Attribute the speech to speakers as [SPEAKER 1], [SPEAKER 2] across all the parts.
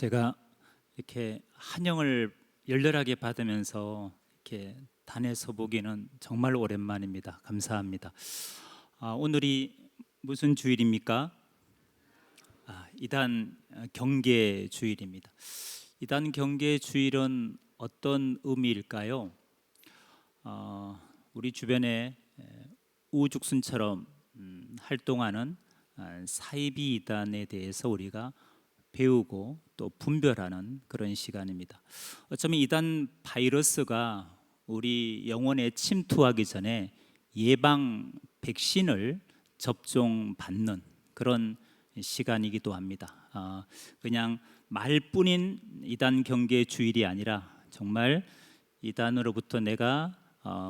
[SPEAKER 1] 제가 이렇게 환영을 열렬하게 받으면서 이렇게 단에 서보기는 정말 오랜만입니다. 감사합니다. 오늘이 무슨 주일입니까? 이단 경계 주일입니다. 이단 경계 주일은 어떤 의미일까요? 우리 주변에 우죽순처럼 활동하는 사이비 이단에 대해서 우리가 배우고 또 분별하는 그런 시간입니다. 어쩌면 이단 바이러스가 우리 영혼에 침투하기 전에 예방 백신을 접종받는 그런 시간이기도 합니다. 그냥 말뿐인 이단 경계 주일이 아니라 정말 이단으로부터 내가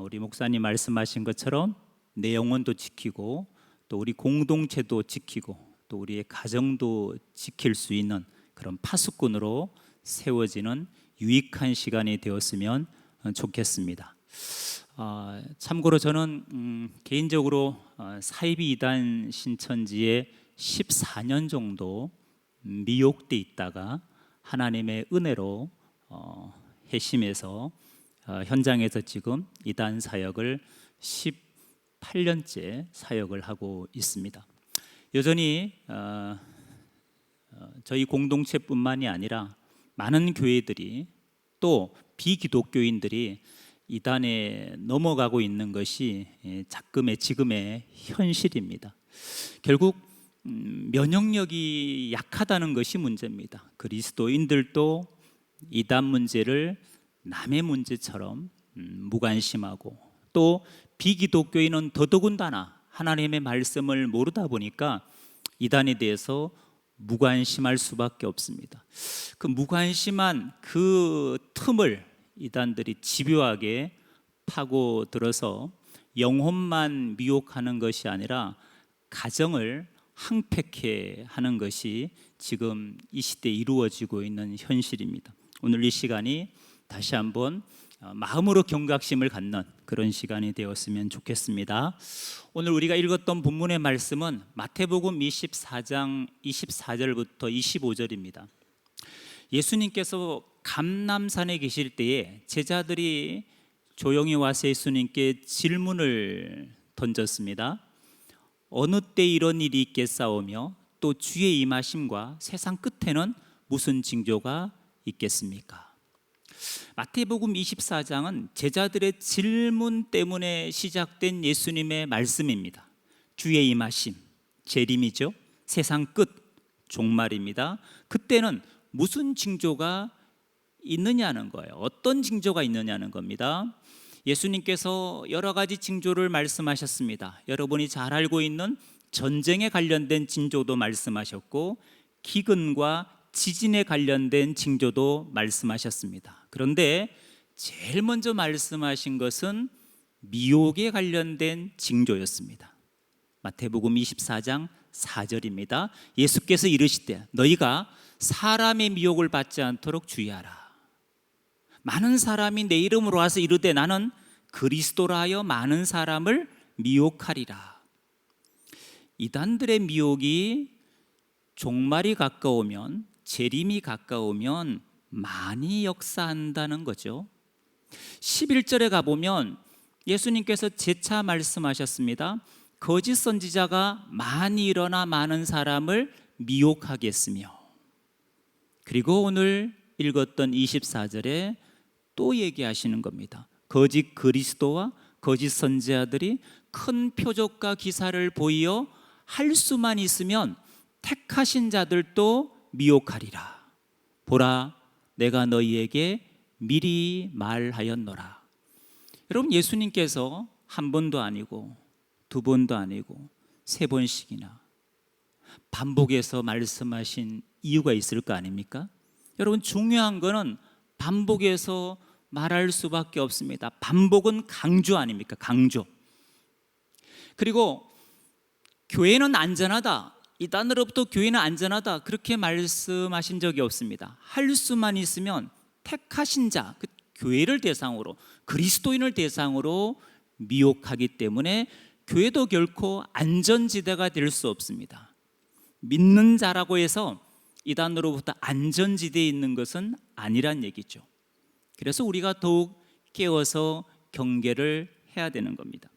[SPEAKER 1] 우리 목사님 말씀하신 것처럼 내 영혼도 지키고 또 우리 공동체도 지키고 또 우리의 가정도 지킬 수 있는 그런 파수꾼으로 세워지는 유익한 시간이 되었으면 좋겠습니다. 참고로 저는 개인적으로 사이비 이단 신천지에 14년 정도 미혹돼 있다가 하나님의 은혜로 회심해서 현장에서 지금 이단 사역을 18년째 사역을 하고 있습니다. 여전히 저희 공동체뿐만이 아니라 많은 교회들이 또 비기독교인들이 이단에 넘어가고 있는 것이 지금의 현실입니다. 결국 면역력이 약하다는 것이 문제입니다. 그리스도인들도 이단 문제를 남의 문제처럼 무관심하고 또 비기독교인은 더더군다나 하나님의 말씀을 모르다 보니까 이단에 대해서 무관심할 수밖에 없습니다. 그 무관심한 그 틈을 이단들이 집요하게 파고들어서 영혼만 미혹하는 것이 아니라 가정을 항폐케 하는 것이 지금 이 시대에 이루어지고 있는 현실입니다. 오늘 이 시간이 다시 한번 마음으로 경각심을 갖는 그런 시간이 되었으면 좋겠습니다. 오늘 우리가 읽었던 본문의 말씀은 마태복음 24장 24절부터 25절입니다. 예수님께서 감람산에 계실 때에 제자들이 조용히 와서 예수님께 질문을 던졌습니다. 어느 때 이런 일이 있겠사오며 또 주의 임하심과 세상 끝에는 무슨 징조가 있겠습니까? 마태복음 24장은 제자들의 질문 때문에 시작된 예수님의 말씀입니다. 주의 임하심, 재림이죠. 세상 끝, 종말입니다. 그때는 무슨 징조가 있느냐는 거예요. 어떤 징조가 있느냐는 겁니다. 예수님께서 여러 가지 징조를 말씀하셨습니다. 여러분이 잘 알고 있는 전쟁에 관련된 징조도 말씀하셨고 기근과 지진에 관련된 징조도 말씀하셨습니다. 그런데 제일 먼저 말씀하신 것은 미혹에 관련된 징조였습니다. 마태복음 24장 4절입니다. 예수께서 이르시되 너희가 사람의 미혹을 받지 않도록 주의하라. 많은 사람이 내 이름으로 와서 이르되 나는 그리스도라 하여 많은 사람을 미혹하리라. 이단들의 미혹이 종말이 가까우면, 재림이 가까우면 많이 역사한다는 거죠. 11절에 가보면 예수님께서 재차 말씀하셨습니다. 거짓 선지자가 많이 일어나 많은 사람을 미혹하겠으며, 그리고 오늘 읽었던 24절에 또 얘기하시는 겁니다. 거짓 그리스도와 거짓 선지자들이 큰 표적과 기사를 보이어 할 수만 있으면 택하신 자들도 미혹하리라. 보라, 내가 너희에게 미리 말하였노라. 여러분, 예수님께서 한 번도 아니고 두 번도 아니고 세 번씩이나 반복해서 말씀하신 이유가 있을 거 아닙니까? 여러분, 중요한 거는 반복해서 말할 수밖에 없습니다. 반복은 강조 아닙니까? 강조. 그리고 교회는 안전하다, 이단으로부터 교회는 안전하다, 그렇게 말씀하신 적이 없습니다. 할 수만 있으면 택하신 자, 그 교회를 대상으로, 그리스도인을 대상으로 미혹하기 때문에 교회도 결코 안전지대가 될 수 없습니다. 믿는 자라고 해서 이단으로부터 안전지대에 있는 것은 아니란 얘기죠. 그래서 우리가 더욱 깨워서 경계를 해야 되는 겁니다.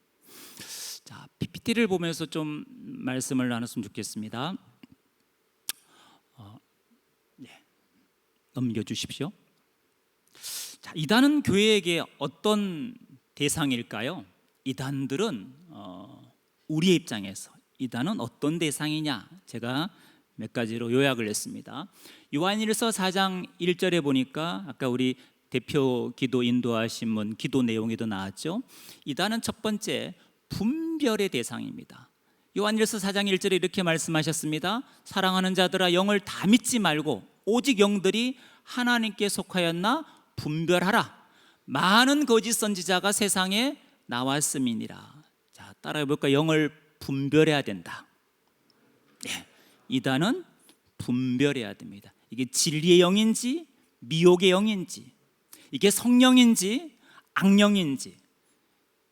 [SPEAKER 1] 자, PPT를 보면서 좀 말씀을 나눴으면 좋겠습니다. 넘겨주십시오. 자, 이단은 교회에게 어떤 대상일까요? 이단들은 우리의 입장에서 이단은 어떤 대상이냐, 제가 몇 가지로 요약을 했습니다. 요한일서 4장 1절에 보니까 아까 우리 대표 기도 인도하신 분 기도 내용에도 나왔죠. 이단은 첫 번째 분별의 대상입니다. 요한일서 4장 1절에 이렇게 말씀하셨습니다. 사랑하는 자들아, 영을 다 믿지 말고 오직 영들이 하나님께 속하였나 분별하라. 많은 거짓 선지자가 세상에 나왔음이니라. 자, 따라해 볼까? 영을 분별해야 된다. 네, 이단은 분별해야 됩니다. 이게 진리의 영인지 미혹의 영인지, 이게 성령인지 악령인지,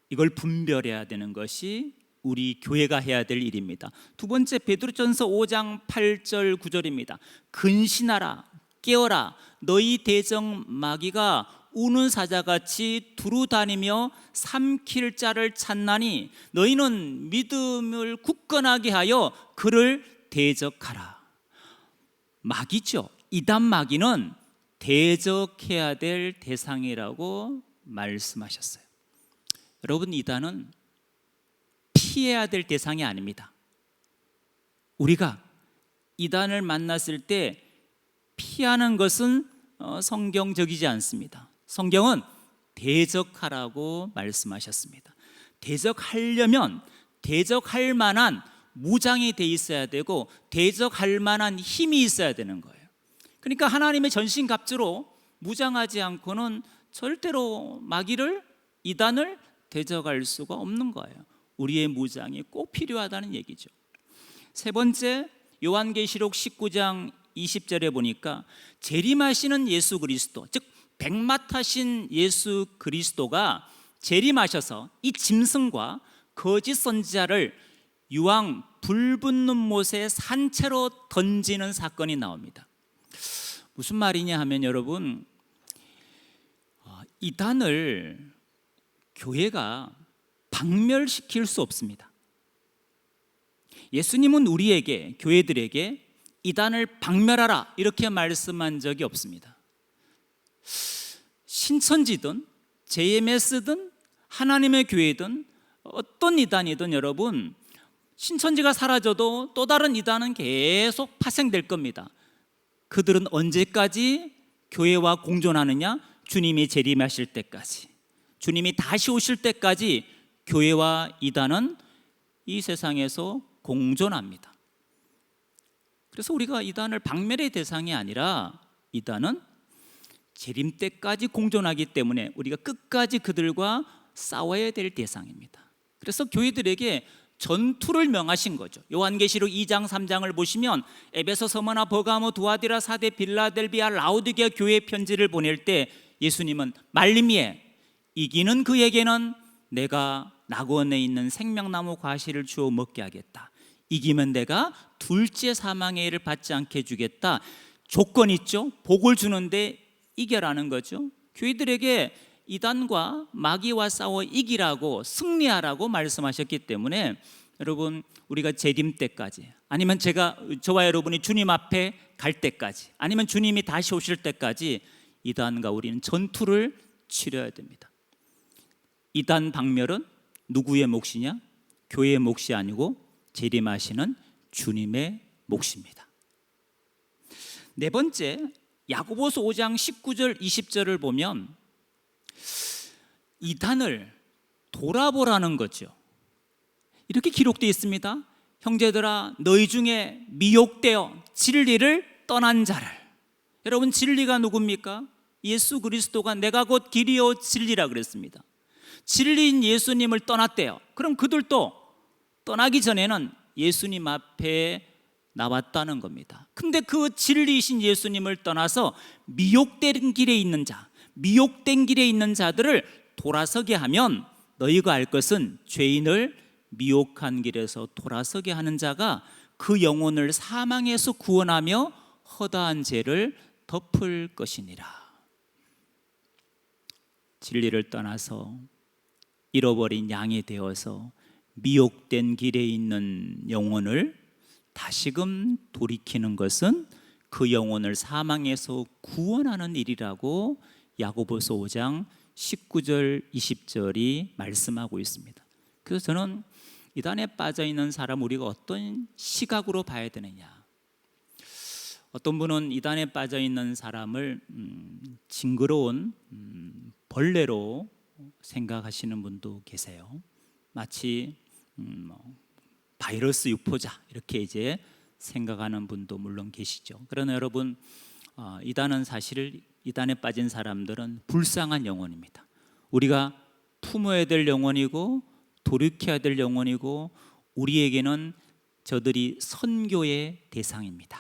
[SPEAKER 1] 이걸 분별해야 되는 것이 우리 교회가 해야 될 일입니다. 두 번째, 베드로전서 5장 8절 9절입니다. 근신하라, 깨어라, 너희 대적 마귀가 우는 사자같이 두루 다니며 삼킬 자를 찾나니 너희는 믿음을 굳건하게 하여 그를 대적하라. 마귀죠. 이단 마귀는 대적해야 될 대상이라고 말씀하셨어요. 여러분, 이단은 피해야 될 대상이 아닙니다. 우리가 이단을 만났을 때 피하는 것은 성경적이지 않습니다. 성경은 대적하라고 말씀하셨습니다. 대적하려면 대적할 만한 무장이 돼 있어야 되고 대적할 만한 힘이 있어야 되는 거예요. 그러니까 하나님의 전신갑주로 무장하지 않고는 절대로 마귀를, 이단을 대적할 수가 없는 거예요. 우리의 무장이 꼭 필요하다는 얘기죠. 세 번째, 요한계시록 19장 20절에 보니까 재림하시는 예수 그리스도, 즉 백마타신 예수 그리스도가 재림하셔서 이 짐승과 거짓 선지자를 유황 불 붙는 못에 산채로 던지는 사건이 나옵니다. 무슨 말이냐 하면 여러분, 이단을 교회가 박멸시킬 수 없습니다. 예수님은 우리에게, 교회들에게 이단을 박멸하라 이렇게 말씀한 적이 없습니다. 신천지든 JMS든 하나님의 교회든 어떤 이단이든 여러분, 신천지가 사라져도 또 다른 이단은 계속 파생될 겁니다. 그들은 언제까지 교회와 공존하느냐? 주님이 재림하실 때까지, 주님이 다시 오실 때까지 교회와 이단은 이 세상에서 공존합니다. 그래서 우리가 이단을 박멸의 대상이 아니라 이단은 재림 때까지 공존하기 때문에 우리가 끝까지 그들과 싸워야 될 대상입니다. 그래서 교회들에게 전투를 명하신 거죠. 요한계시록 2장 3장을 보시면 에베소, 서머나, 버가모, 두아디라, 사데, 빌라델비아, 라우디게아 교회 편지를 보낼 때 예수님은 말미에 이기는 그에게는 내가 낙원에 있는 생명나무 과실을 주어 먹게 하겠다. 이기면 내가 둘째 사망의 해를 받지 않게 해주겠다. 조건 있죠. 복을 주는데 이겨라는 거죠. 교회들에게 이단과 마귀와 싸워 이기라고, 승리하라고 말씀하셨기 때문에 여러분, 우리가 재림 때까지, 아니면 저와 여러분이 주님 앞에 갈 때까지, 아니면 주님이 다시 오실 때까지 이단과 우리는 전투를 치러야 됩니다. 이단 박멸은 누구의 몫이냐? 교회의 몫이 아니고 재림하시는 주님의 몫입니다. 네 번째, 야고보서 5장 19절 20절을 보면 이단을 돌아보라는 거죠. 이렇게 기록되어 있습니다. 형제들아, 너희 중에 미혹되어 진리를 떠난 자를. 여러분, 진리가 누굽니까? 예수 그리스도가 내가 곧 길이요 진리라 그랬습니다. 진리인 예수님을 떠났대요. 그럼 그들도 떠나기 전에는 예수님 앞에 나왔다는 겁니다. 근데 그 진리이신 예수님을 떠나서 미혹된 길에 있는 자, 미혹된 길에 있는 자들을 돌아서게 하면 너희가 알 것은 죄인을 미혹한 길에서 돌아서게 하는 자가 그 영혼을 사망에서 구원하며 허다한 죄를 덮을 것이니라. 진리를 떠나서 잃어버린 양이 되어서 미혹된 길에 있는 영혼을 다시금 돌이키는 것은 그 영혼을 사망에서 구원하는 일이라고 야고보서 5장 19절 20절이 말씀하고 있습니다. 그래서 저는 이단에 빠져 있는 사람 우리가 어떤 시각으로 봐야 되느냐. 어떤 분은 이단에 빠져 있는 사람을 징그러운 벌레로 생각하시는 분도 계세요. 마치 바이러스 유포자 이렇게 이제 생각하는 분도 물론 계시죠. 그러나 여러분, 이단은 사실 이단에 빠진 사람들은 불쌍한 영혼입니다. 우리가 품어야 될 영혼이고 돌이켜야 될 영혼이고 우리에게는 저들이 선교의 대상입니다.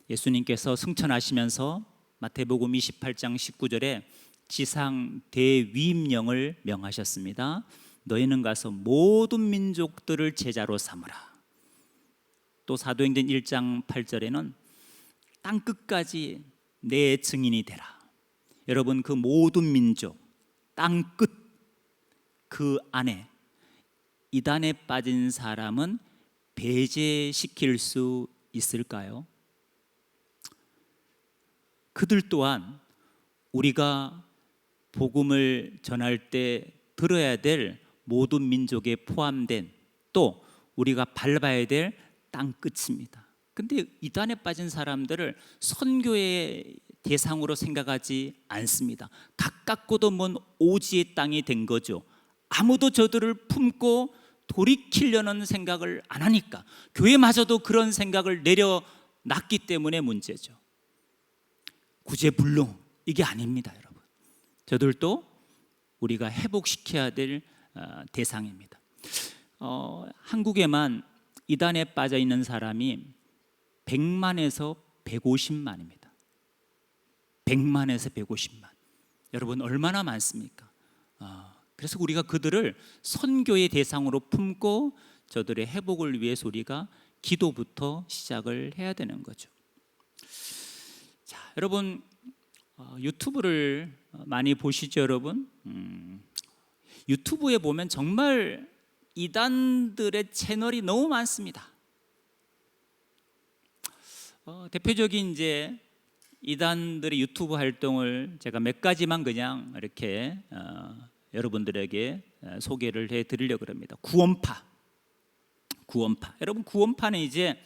[SPEAKER 1] 예수님께서 승천하시면서 마태복음 28장 19절에 지상 대위임령을 명하셨습니다. 너희는 가서 모든 민족들을 제자로 삼으라. 또 사도행전 1장 8절에는 땅 끝까지 내 증인이 되라. 여러분, 그 모든 민족, 땅 끝 그 안에 이단에 빠진 사람은 배제시킬 수 있을까요? 그들 또한 우리가 복음을 전할 때 들어야 될 모든 민족에 포함된 또 우리가 밟아야 될 땅 끝입니다. 근데 이단에 빠진 사람들을 선교의 대상으로 생각하지 않습니다. 가깝고도 먼 오지의 땅이 된 거죠. 아무도 저들을 품고 돌이키려는 생각을 안 하니까, 교회마저도 그런 생각을 내려놨기 때문에 문제죠. 구제불능 이게 아닙니다, 여러분. 저들도 우리가 회복시켜야 될 대상입니다. 한국에만 이단에 빠져 있는 사람이 100만에서 150만입니다. 100만에서 150만. 여러분, 얼마나 많습니까? 그래서 우리가 그들을 선교의 대상으로 품고 저들의 회복을 위해서 우리가 기도부터 시작을 해야 되는 거죠. 자, 여러분, 유튜브를 많이 보시죠, 여러분? 유튜브에 보면 정말 이단들의 채널이 너무 많습니다. 대표적인 이제 이단들의 유튜브 활동을 제가 몇 가지만 그냥 이렇게 여러분들에게 소개를 해드리려고 합니다. 구원파. 여러분, 구원파는 이제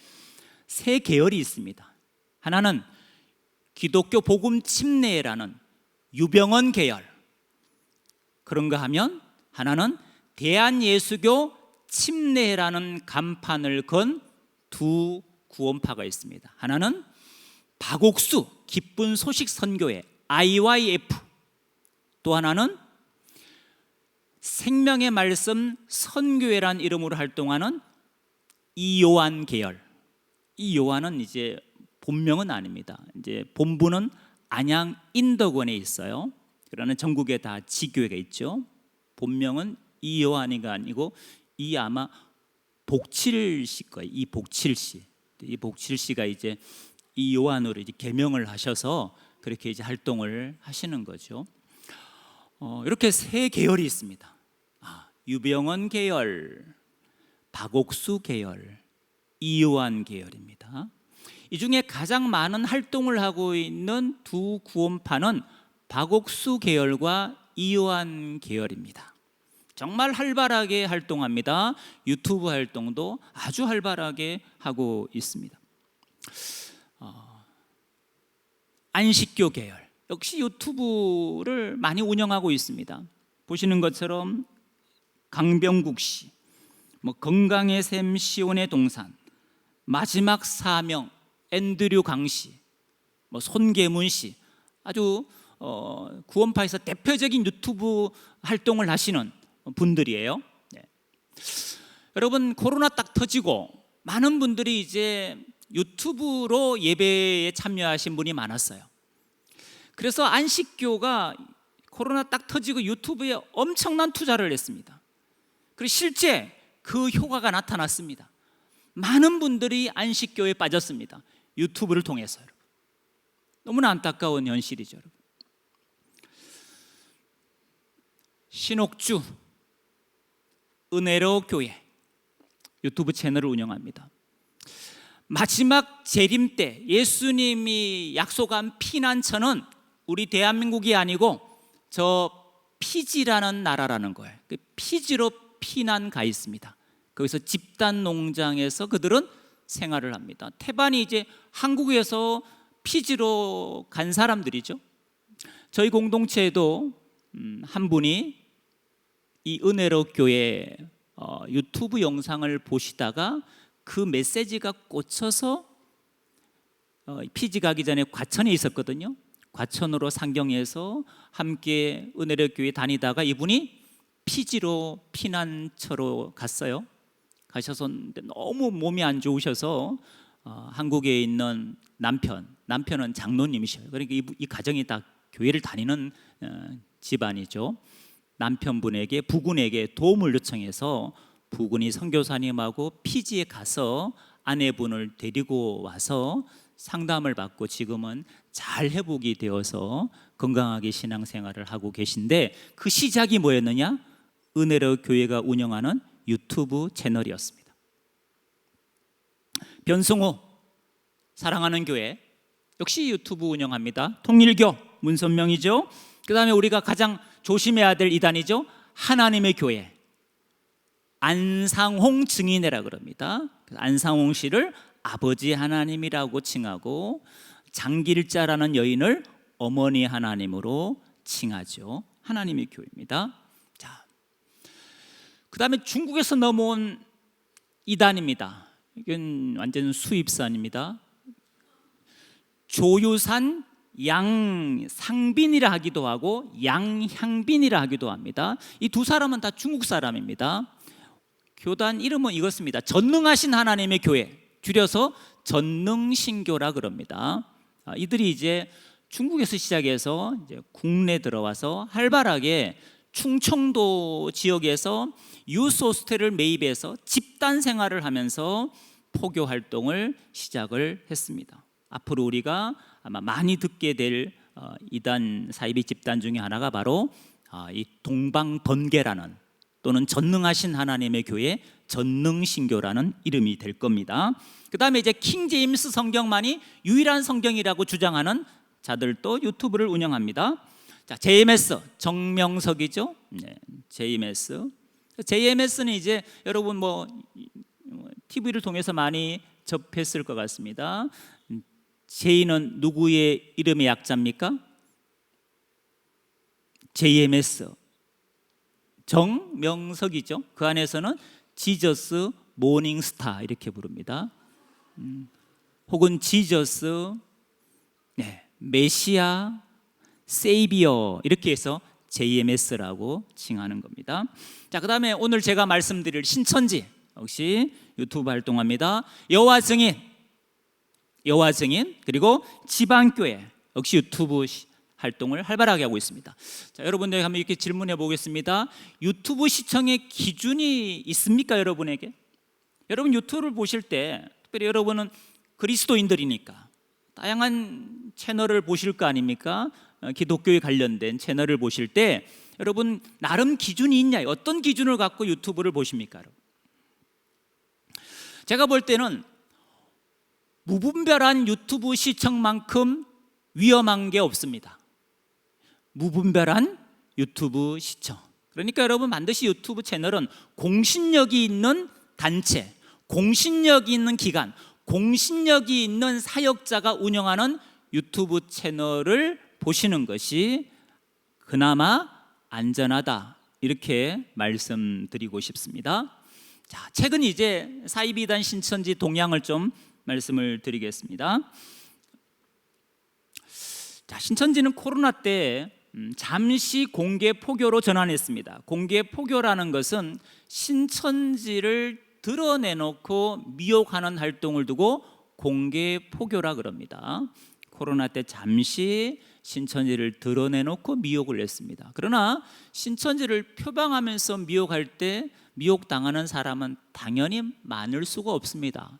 [SPEAKER 1] 세 계열이 있습니다. 하나는 기독교 복음 침례라는 유병언 계열. 그런가 하면 하나는 대한예수교 침례라는 간판을 건 두 구원파가 있습니다. 하나는 박옥수 기쁜 소식 선교회 IYF, 또 하나는 생명의 말씀 선교회란 이름으로 활동하는 이요한 계열. 이 요한은 이제 본명은 아닙니다. 이제 본부는 안양 인덕원에 있어요. 그러나 전국에 다 지교회가 있죠. 본명은 이요한이가 아니고 이 아마 복칠 씨 거예요. 이 복칠 씨. 이 복칠 씨가 이제 이 요한으로 이제 개명을 하셔서 그렇게 이제 활동을 하시는 거죠. 이렇게 세 계열이 있습니다. 유병언 계열, 박옥수 계열, 이요한 계열입니다. 이 중에 가장 많은 활동을 하고 있는 두 구원파는 박옥수 계열과 이요한 계열입니다. 정말 활발하게 활동합니다. 유튜브 활동도 아주 활발하게 하고 있습니다. 안식교 계열 역시 유튜브를 많이 운영하고 있습니다. 보시는 것처럼 강병국 씨, 건강의 샘 시온의 동산, 마지막 사명 앤드류 강 씨, 손계문 씨, 아주 구원파에서 대표적인 유튜브 활동을 하시는 분들이에요. 네. 여러분, 코로나 딱 터지고 많은 분들이 이제 유튜브로 예배에 참여하신 분이 많았어요. 그래서 안식교가 코로나 딱 터지고 유튜브에 엄청난 투자를 했습니다. 그리고 실제 그 효과가 나타났습니다. 많은 분들이 안식교에 빠졌습니다. 유튜브를 통해서. 여러분. 너무나 안타까운 현실이죠. 여러분. 신옥주 은혜로 교회 유튜브 채널을 운영합니다. 마지막 재림 때 예수님이 약속한 피난처는 우리 대한민국이 아니고 저 피지라는 나라라는 거예요. 그 피지로 피난 가 있습니다. 거기서 집단 농장에서 그들은 생활을 합니다. 태반이 이제 한국에서 피지로 간 사람들이죠. 저희 공동체에도 한 분이 이 은혜로 교회 유튜브 영상을 보시다가 그 메시지가 꽂혀서 피지 가기 전에 과천에 있었거든요. 과천으로 상경해서 함께 은혜로 교회 다니다가 이분이 피지로 피난처로 갔어요. 가셔서 너무 몸이 안 좋으셔서 한국에 있는 남편은 장로님이셔요. 그러니까 이 가정이 다 교회를 다니는 집안이죠. 남편분에게 부군에게 도움을 요청해서 부군이 선교사님하고 피지에 가서 아내분을 데리고 와서 상담을 받고 지금은 잘 회복이 되어서 건강하게 신앙생활을 하고 계신데 그 시작이 뭐였느냐? 은혜로 교회가 운영하는 유튜브 채널이었습니다. 변승호 사랑하는 교회 역시 유튜브 운영합니다. 통일교 문선명이죠. 그 다음에 우리가 가장 조심해야 될 이단이죠. 하나님의 교회 안상홍 증인회라 그럽니다. 안상홍 씨를 아버지 하나님이라고 칭하고 장길자라는 여인을 어머니 하나님으로 칭하죠. 하나님의 교회입니다. 자, 그 다음에 중국에서 넘어온 이단입니다. 이건 완전 수입산입니다. 조유산 양상빈이라 하기도 하고 양향빈이라 하기도 합니다. 이 두 사람은 다 중국 사람입니다. 교단 이름은 이것입니다. 전능하신 하나님의 교회, 줄여서 전능신교라 그럽니다. 이들이 이제 중국에서 시작해서 이제 국내 들어와서 활발하게 충청도 지역에서 유소스테를 매입해서 집단 생활을 하면서 포교 활동을 시작을 했습니다. 앞으로 우리가 아마 많이 듣게 될 이단 사이비 집단 중에 하나가 바로 이 동방번개라는 또는 전능하신 하나님의 교회 전능신교라는 이름이 될 겁니다. 그 다음에 이제 킹제임스 성경만이 유일한 성경이라고 주장하는 자들도 유튜브를 운영합니다. 자, JMS 정명석이죠. 네, JMS는 이제 여러분 뭐 TV를 통해서 많이 접했을 것 같습니다. J는 누구의 이름의 약자입니까? JMS 정명석이죠. 그 안에서는 지저스 모닝스타 이렇게 부릅니다. 혹은 지저스 메시아 세이비어 이렇게 해서 JMS라고 칭하는 겁니다. 자, 그 다음에 오늘 제가 말씀드릴 신천지 역시 유튜브 활동합니다. 여호와 증인 그리고 지방교회 역시 유튜브 활동을 활발하게 하고 있습니다. 자, 여러분들 한번 이렇게 질문해 보겠습니다. 유튜브 시청의 기준이 있습니까, 여러분에게? 여러분 유튜브를 보실 때 특별히 여러분은 그리스도인들이니까 다양한 채널을 보실 거 아닙니까? 기독교에 관련된 채널을 보실 때 여러분 나름 기준이 있냐? 어떤 기준을 갖고 유튜브를 보십니까? 여러분? 제가 볼 때는 무분별한 유튜브 시청만큼 위험한 게 없습니다. 무분별한 유튜브 시청. 그러니까 여러분 반드시 유튜브 채널은 공신력이 있는 단체, 공신력이 있는 기관, 공신력이 있는 사역자가 운영하는 유튜브 채널을 보시는 것이 그나마 안전하다 이렇게 말씀드리고 싶습니다. 자, 최근 이제 사이비단 신천지 동향을 좀 말씀을 드리겠습니다. 자, 신천지는 코로나 때 잠시 공개 포교로 전환했습니다. 공개 포교라는 것은 신천지를 드러내놓고 미혹하는 활동을 두고 공개 포교라 그럽니다. 코로나 때 잠시 신천지를 드러내놓고 미혹을 했습니다. 그러나 신천지를 표방하면서 미혹할 때 미혹당하는 사람은 당연히 많을 수가 없습니다.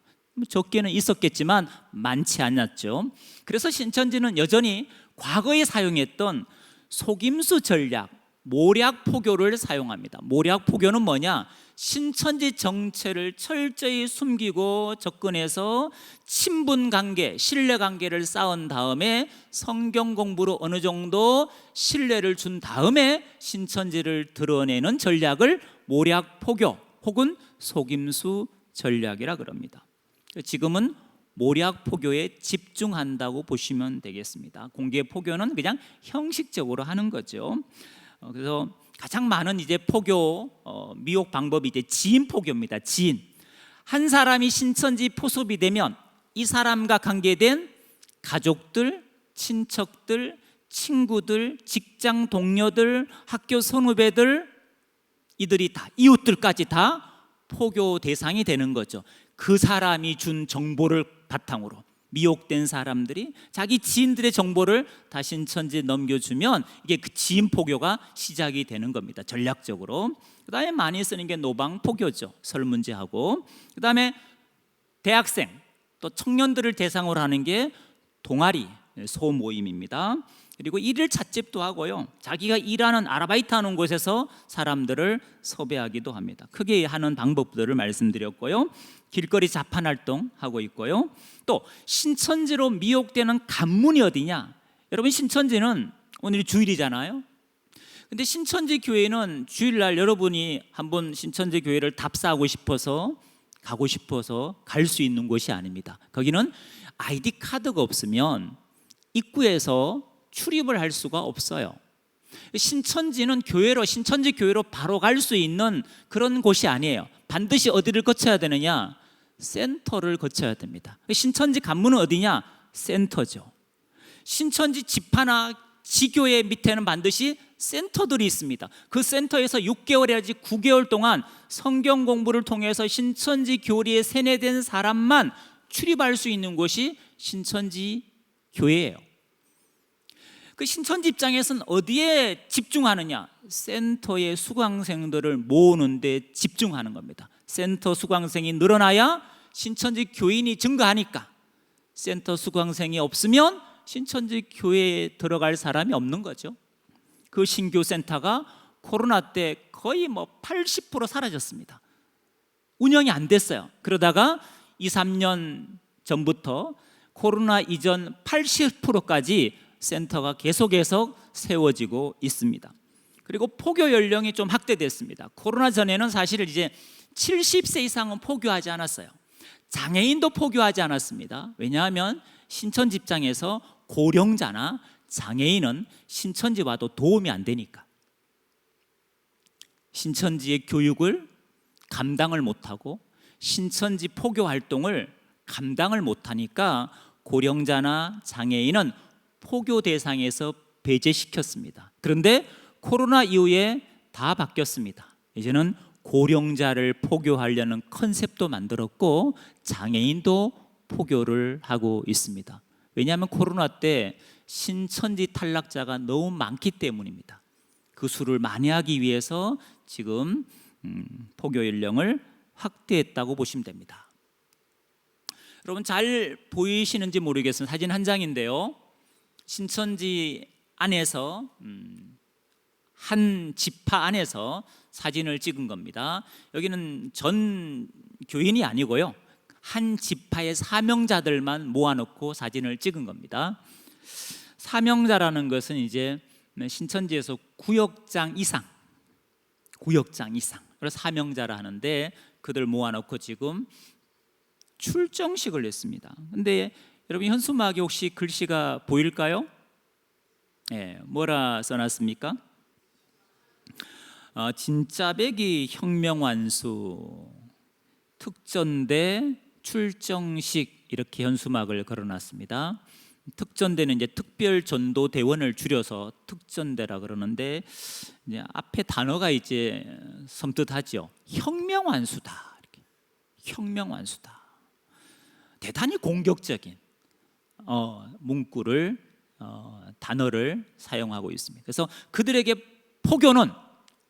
[SPEAKER 1] 적게는 있었겠지만 많지 않았죠. 그래서 신천지는 여전히 과거에 사용했던 속임수 전략, 모략 포교를 사용합니다. 모략 포교는 뭐냐? 신천지 정체를 철저히 숨기고 접근해서 친분 관계, 신뢰 관계를 쌓은 다음에 성경 공부로 어느 정도 신뢰를 준 다음에 신천지를 드러내는 전략을 모략 포교 혹은 속임수 전략이라 그럽니다. 지금은 모략 포교에 집중한다고 보시면 되겠습니다. 공개 포교는 그냥 형식적으로 하는 거죠. 그래서 가장 많은 이제 포교 미혹 방법이 이제 지인 포교입니다. 지인. 한 사람이 신천지 포섭이 되면 이 사람과 관계된 가족들, 친척들, 친구들, 직장 동료들, 학교 선후배들, 이들이 다, 이웃들까지 다 포교 대상이 되는 거죠. 그 사람이 준 정보를 바탕으로 미혹된 사람들이 자기 지인들의 정보를 다 신천지에 넘겨주면 이게 그 지인 포교가 시작이 되는 겁니다. 전략적으로. 그 다음에 많이 쓰는 게 노방 포교죠. 설문제하고. 그 다음에 대학생 또 청년들을 대상으로 하는 게 동아리 소모임입니다. 그리고 일일 찻집도 하고요. 자기가 일하는 아르바이트 하는 곳에서 사람들을 섭외하기도 합니다. 크게 하는 방법들을 말씀드렸고요. 길거리 자판 활동 하고 있고요. 또 신천지로 미혹되는 관문이 어디냐? 여러분 신천지는 오늘이 주일이잖아요. 근데 신천지 교회는 주일날 여러분이 한번 신천지 교회를 답사하고 싶어서 가고 싶어서 갈 수 있는 곳이 아닙니다. 거기는 아이디 카드가 없으면 입구에서 출입을 할 수가 없어요. 신천지는 신천지 교회로 바로 갈 수 있는 그런 곳이 아니에요. 반드시 어디를 거쳐야 되느냐? 센터를 거쳐야 됩니다. 신천지 관문은 어디냐? 센터죠. 신천지 지파나 지교회 밑에는 반드시 센터들이 있습니다. 그 센터에서 6개월이라지 9개월 동안 성경 공부를 통해서 신천지 교리에 세뇌된 사람만 출입할 수 있는 곳이 신천지 교회예요. 그 신천지 입장에서는 어디에 집중하느냐? 센터의 수강생들을 모으는 데 집중하는 겁니다. 센터 수강생이 늘어나야 신천지 교인이 증가하니까 센터 수강생이 없으면 신천지 교회에 들어갈 사람이 없는 거죠. 그 신교 센터가 코로나 때 거의 80% 사라졌습니다. 운영이 안 됐어요. 그러다가 2, 3년 전부터 코로나 이전 80%까지 센터가 계속 세워지고 있습니다. 그리고 포교 연령이 좀 확대됐습니다. 코로나 전에는 사실 이제 70세 이상은 포교하지 않았어요. 장애인도 포교하지 않았습니다. 왜냐하면 신천지 입장에서 고령자나 장애인은 신천지 와도 도움이 안 되니까. 신천지의 교육을 감당을 못하고 신천지 포교 활동을 감당을 못하니까 고령자나 장애인은 포교 대상에서 배제시켰습니다. 그런데 코로나 이후에 다 바뀌었습니다. 이제는 고령자를 포교하려는 컨셉도 만들었고 장애인도 포교를 하고 있습니다. 왜냐하면 코로나 때 신천지 탈락자가 너무 많기 때문입니다. 그 수를 만회하기 위해서 지금 포교 연령을 확대했다고 보시면 됩니다. 여러분 잘 보이시는지 모르겠습니다. 사진 한 장인데요. 신천지 안에서 한 지파 안에서 사진을 찍은 겁니다. 여기는 전 교인이 아니고요. 한 지파의 사명자들만 모아놓고 사진을 찍은 겁니다. 사명자라는 것은 이제 신천지에서 구역장 이상 그래서 사명자라 하는데 그들 모아놓고 지금 출정식을 했습니다. 근데 여러분 현수막에 혹시 글씨가 보일까요? 네, 뭐라 써놨습니까? 진짜배기 혁명완수 특전대 출정식 이렇게 현수막을 걸어놨습니다. 특전대는 이제 특별전도대원을 줄여서 특전대라 그러는데 이제 앞에 단어가 이제 섬뜩하죠. 혁명완수다. 이렇게. 혁명완수다. 대단히 공격적인 문구를 단어를 사용하고 있습니다. 그래서 그들에게 포교는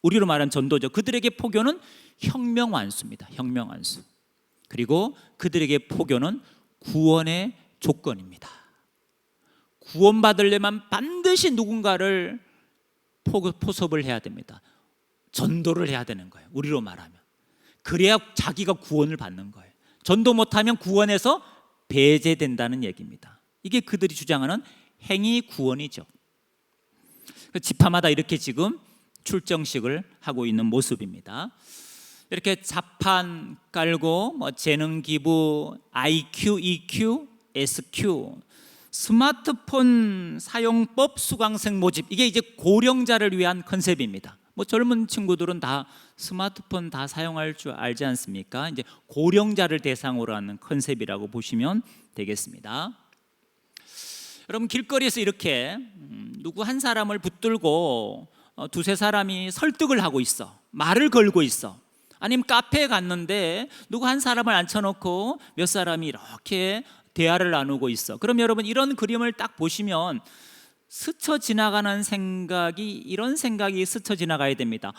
[SPEAKER 1] 우리로 말하면 전도죠. 그들에게 포교는 혁명완수입니다. 혁명완수. 그리고 그들에게 포교는 구원의 조건입니다. 구원받으려면 반드시 누군가를 포섭을 해야 됩니다. 전도를 해야 되는 거예요. 우리로 말하면. 그래야 자기가 구원을 받는 거예요. 전도 못하면 구원에서 배제된다는 얘기입니다. 이게 그들이 주장하는 행위 구원이죠. 지파마다 이렇게 지금 출정식을 하고 있는 모습입니다. 이렇게 자판 깔고 재능 기부, IQ, EQ, SQ, 스마트폰 사용법 수강생 모집, 이게 이제 고령자를 위한 컨셉입니다. 젊은 친구들은 다 스마트폰 다 사용할 줄 알지 않습니까? 이제 고령자를 대상으로 하는 컨셉이라고 보시면 되겠습니다. 여러분, 길거리에서 이렇게 누구 한 사람을 붙들고 두세 사람이 설득을 하고 있어, 말을 걸고 있어. 아니면 카페에 갔는데 누구 한 사람을 앉혀놓고 몇 사람이 이렇게 대화를 나누고 있어. 그럼 여러분, 이런 그림을 딱 보시면 스쳐 지나가는 생각이, 이런 생각이 스쳐 지나가야 됩니다.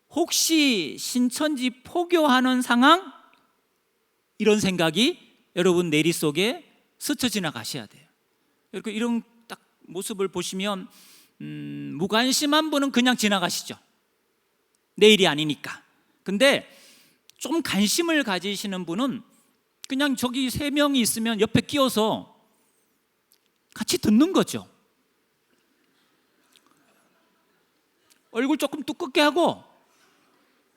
[SPEAKER 1] 혹시 신천지 포교하는 상황? 이런 생각이 여러분 내리 속에 스쳐 지나가셔야 돼요. 이렇게 이런 딱 모습을 보시면 무관심한 분은 그냥 지나가시죠. 내일이 아니니까. 근데 좀 관심을 가지시는 분은 그냥 저기 세 명이 있으면 옆에 끼어서 같이 듣는 거죠. 얼굴 조금 두껍게 하고,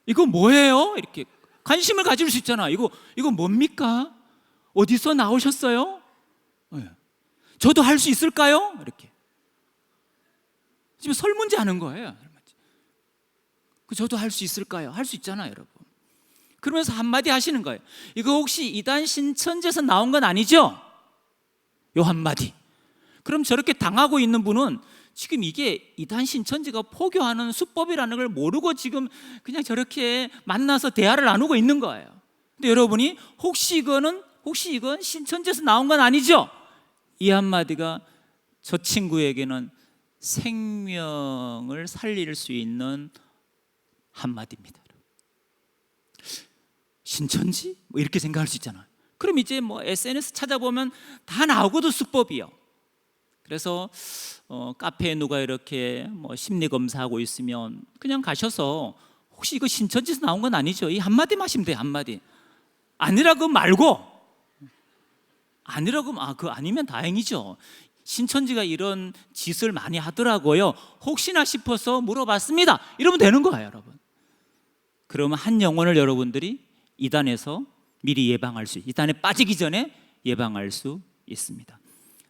[SPEAKER 1] 이거 뭐예요? 이렇게 관심을 가질 수 있잖아. 이거 뭡니까? 어디서 나오셨어요? 저도 할 수 있을까요? 이렇게 지금 설문지 하는 거예요. 저도 할 수 있을까요? 할 수 있잖아요, 여러분. 그러면서 한마디 하시는 거예요. 이거 혹시 이단 신천지에서 나온 건 아니죠? 요 한마디. 그럼 저렇게 당하고 있는 분은 지금 이게 이단 신천지가 포교하는 수법이라는 걸 모르고 지금 그냥 저렇게 만나서 대화를 나누고 있는 거예요. 근데 여러분이 혹시 이건 신천지에서 나온 건 아니죠? 이 한마디가 저 친구에게는 생명을 살릴 수 있는 한마디입니다. 신천지? 이렇게 생각할 수 있잖아요. 그럼 이제 SNS 찾아보면 다 나오고도 수법이요. 그래서 카페에 누가 이렇게 심리 검사하고 있으면 그냥 가셔서 혹시 이거 신천지에서 나온 건 아니죠? 이 한마디만 하시면 돼요. 한마디. 아니라고 말고, 아니라고 그거 아니면 다행이죠. 신천지가 이런 짓을 많이 하더라고요. 혹시나 싶어서 물어봤습니다. 이러면 되는 거예요, 여러분. 그러면 한 영혼을 여러분들이 이단에서 미리 예방할 수, 이단에 빠지기 전에 예방할 수 있습니다.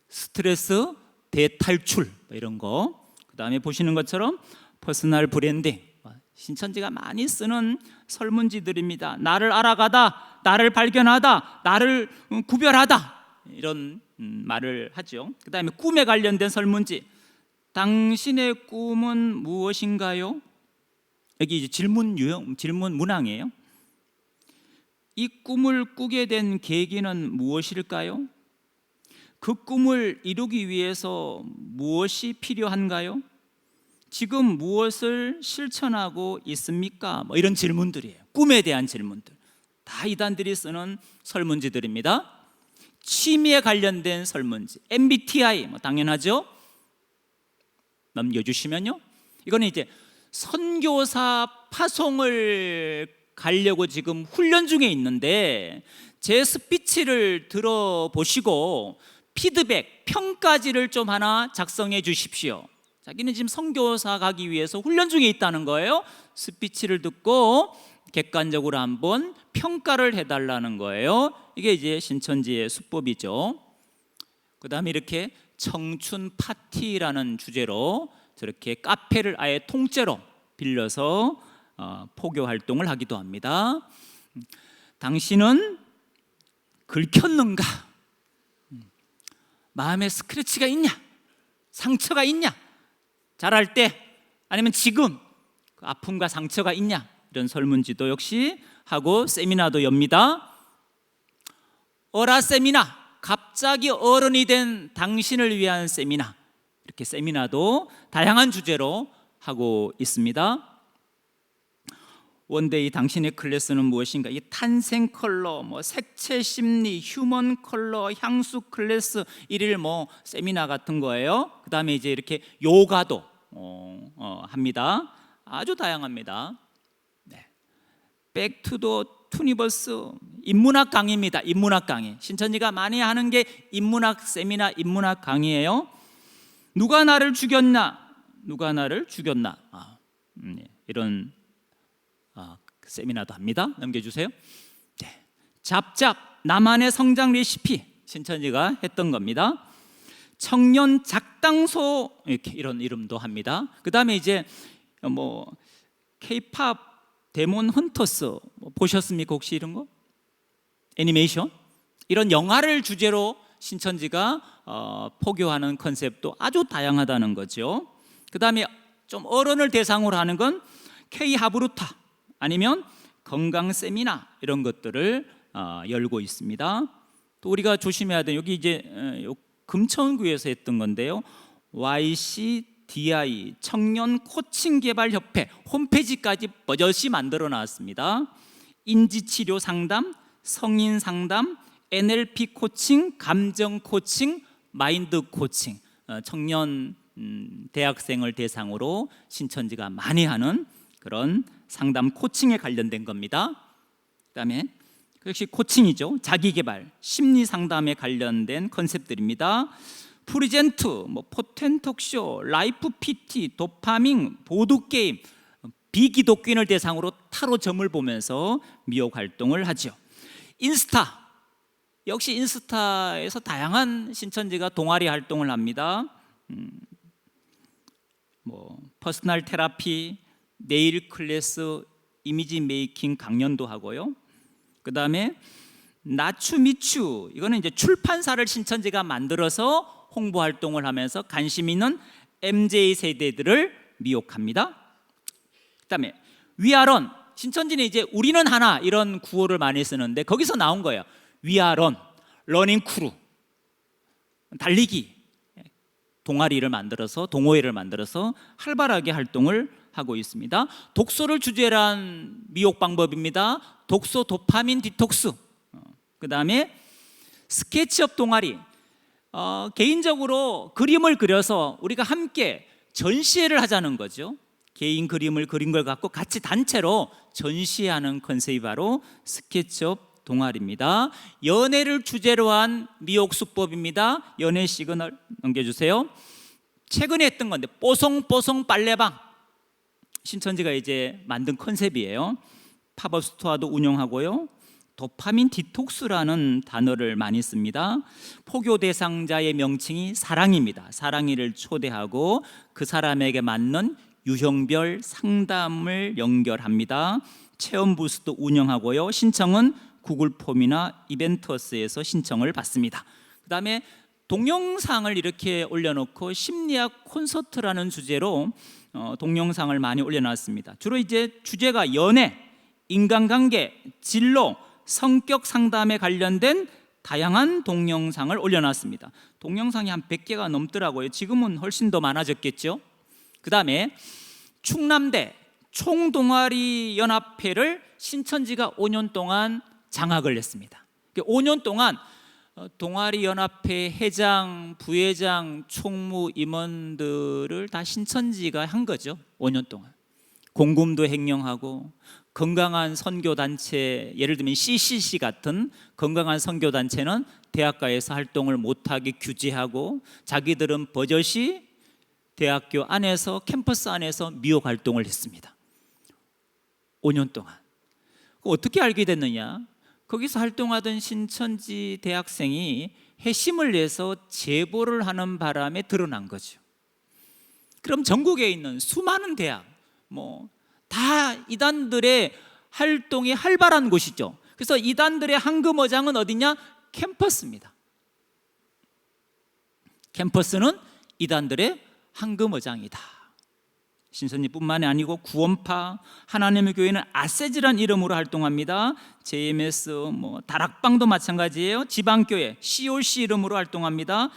[SPEAKER 1] 스트레스 대탈출 이런 거. 그다음에 보시는 것처럼 퍼스널 브랜딩, 신천지가 많이 쓰는 설문지들입니다. 나를 알아가다, 나를 발견하다, 나를 구별하다, 이런 말을 하죠. 그다음에 꿈에 관련된 설문지. 당신의 꿈은 무엇인가요? 여기 이제 질문 문항이에요. 이 꿈을 꾸게 된 계기는 무엇일까요? 그 꿈을 이루기 위해서 무엇이 필요한가요? 지금 무엇을 실천하고 있습니까? 이런 질문들이에요. 꿈에 대한 질문들. 다 이단들이 쓰는 설문지들입니다. 취미에 관련된 설문지, MBTI 당연하죠. 넘겨주시면요. 이거는 이제 선교사 파송을 가려고 지금 훈련 중에 있는데 제 스피치를 들어보시고 피드백, 평가지를 좀 하나 작성해 주십시오. 자기는 지금 선교사 가기 위해서 훈련 중에 있다는 거예요. 스피치를 듣고 객관적으로 한번 평가를 해달라는 거예요. 이게 이제 신천지의 수법이죠. 그 다음에 이렇게 청춘 파티라는 주제로 저렇게 카페를 아예 통째로 빌려서 포교 활동을 하기도 합니다. 당신은 긁혔는가? 마음에 스크래치가 있냐? 상처가 있냐? 자랄 때 아니면 지금 그 아픔과 상처가 있냐? 이런 설문지도 역시 하고 세미나도 엽니다. 어라 세미나, 갑자기 어른이 된 당신을 위한 세미나, 이렇게 세미나도 다양한 주제로 하고 있습니다. 원데이 당신의 클래스는 무엇인가? 이 탄생 컬러, 뭐 색채 심리, 휴먼 컬러, 향수 클래스 일일 뭐 세미나 같은 거예요. 그다음에 이제 이렇게 요가도 합니다. 아주 다양합니다. 네. 백투더 투니버스 인문학 강의입니다. 인문학 강의. 신천지가 많이 하는 게 인문학 세미나, 인문학 강의예요. 누가 나를 죽였나? 누가 나를 죽였나? 이런 세미나도 합니다. 넘겨주세요. 네. 잡잡 나만의 성장 레시피 신천지가 했던 겁니다. 청년 작당소 이렇게 이런 이름도 합니다. 그 다음에 이제 뭐 K-팝 데몬 헌터스 보셨습니까? 혹시 이런 거? 애니메이션? 이런 영화를 주제로 신천지가 포교하는 컨셉도 아주 다양하다는 거죠. 그 다음에 좀 어른을 대상으로 하는 건 K-하브루타 아니면 건강 세미나 이런 것들을 열고 있습니다. 또 우리가 조심해야 돼요. 여기 이제 금천구에서 했던 건데요. YCDI 청년 코칭 개발 협회 홈페이지까지 버젓이 만들어 놨습니다. 인지치료 상담, 성인 상담, NLP 코칭, 감정 코칭, 마인드 코칭, 청년 대학생을 대상으로 신천지가 많이 하는 그런 상담 코칭에 관련된 겁니다. 그다음에 역시 코칭이죠. 자기개발, 심리 상담에 관련된 컨셉들입니다. 프리젠트, 뭐 포텐톡쇼, 라이프 PT, 도파민, 보드게임, 비기독교인을 대상으로 타로 점을 보면서 미혹 활동을 하죠. 인스타, 역시 인스타에서 다양한 신천지가 동아리 활동을 합니다. 뭐 퍼스널 테라피, 네일 클래스, 이미지 메이킹 강연도 하고요. 그 다음에 나추미추, 이거는 이제 출판사를 신천지가 만들어서 홍보 활동을 하면서 관심 있는 MZ 세대들을 미혹합니다. 그 다음에 위아런, 신천지는 이제 우리는 하나 이런 구호를 많이 쓰는데 거기서 나온 거예요. 위아런, 러닝 크루, 달리기 동아리를 만들어서 동호회를 만들어서 활발하게 활동을 하고 있습니다. 독서를 주제로 한 미혹 방법입니다. 독서 도파민 디톡스. 그 다음에 스케치업 동아리. 개인적으로 그림을 그려서 우리가 함께 전시회를 하자는 거죠. 개인 그림을 그린 걸 갖고 같이 단체로 전시하는 컨셉이 바로 스케치업 동아리입니다. 연애를 주제로 한 미혹 수법입니다. 연애 시그널 넘겨주세요. 최근에 했던 건데 뽀송뽀송 빨래방, 신천지가 이제 만든 컨셉이에요. 팝업 스토어도 운영하고요. 도파민 디톡스라는 단어를 많이 씁니다. 포교 대상자의 명칭이 사랑입니다. 사랑이를 초대하고 그 사람에게 맞는 유형별 상담을 연결합니다. 체험 부스도 운영하고요. 신청은 구글 폼이나 이벤터스에서 신청을 받습니다. 그 다음에 동영상을 이렇게 올려놓고 심리학 콘서트라는 주제로 동영상을 많이 올려놨습니다. 주로 이제 주제가 연애, 인간관계, 진로, 성격 상담에 관련된 다양한 동영상을 올려놨습니다. 동영상이 한 100개가 넘더라고요. 지금은 훨씬 더 많아졌겠죠. 그 다음에 충남대 총동아리 연합회를 신천지가 5년 동안 장악을 했습니다. 5년 동안 동아리 연합회 회장, 부회장, 총무, 임원들을 다 신천지가 한 거죠. 5년 동안 공금도 횡령하고 건강한 선교단체, 예를 들면 CCC 같은 건강한 선교단체는 대학가에서 활동을 못하게 규제하고 자기들은 버젓이 대학교 안에서 캠퍼스 안에서 미혹 활동을 했습니다. 5년 동안. 어떻게 알게 됐느냐? 거기서 활동하던 신천지 대학생이 회심을 내서 제보를 하는 바람에 드러난 거죠. 그럼 전국에 있는 수많은 대학, 다 이단들의 활동이 활발한 곳이죠. 그래서 이단들의 황금어장은 어디냐? 캠퍼스입니다. 캠퍼스는 이단들의 황금어장이다. 신천지뿐만이 아니고 구원파, 하나님의 교회는 아세즈란 이름으로 활동합니다. JMS, 다락방도 마찬가지예요. 지방교회 COC 이름으로 활동합니다.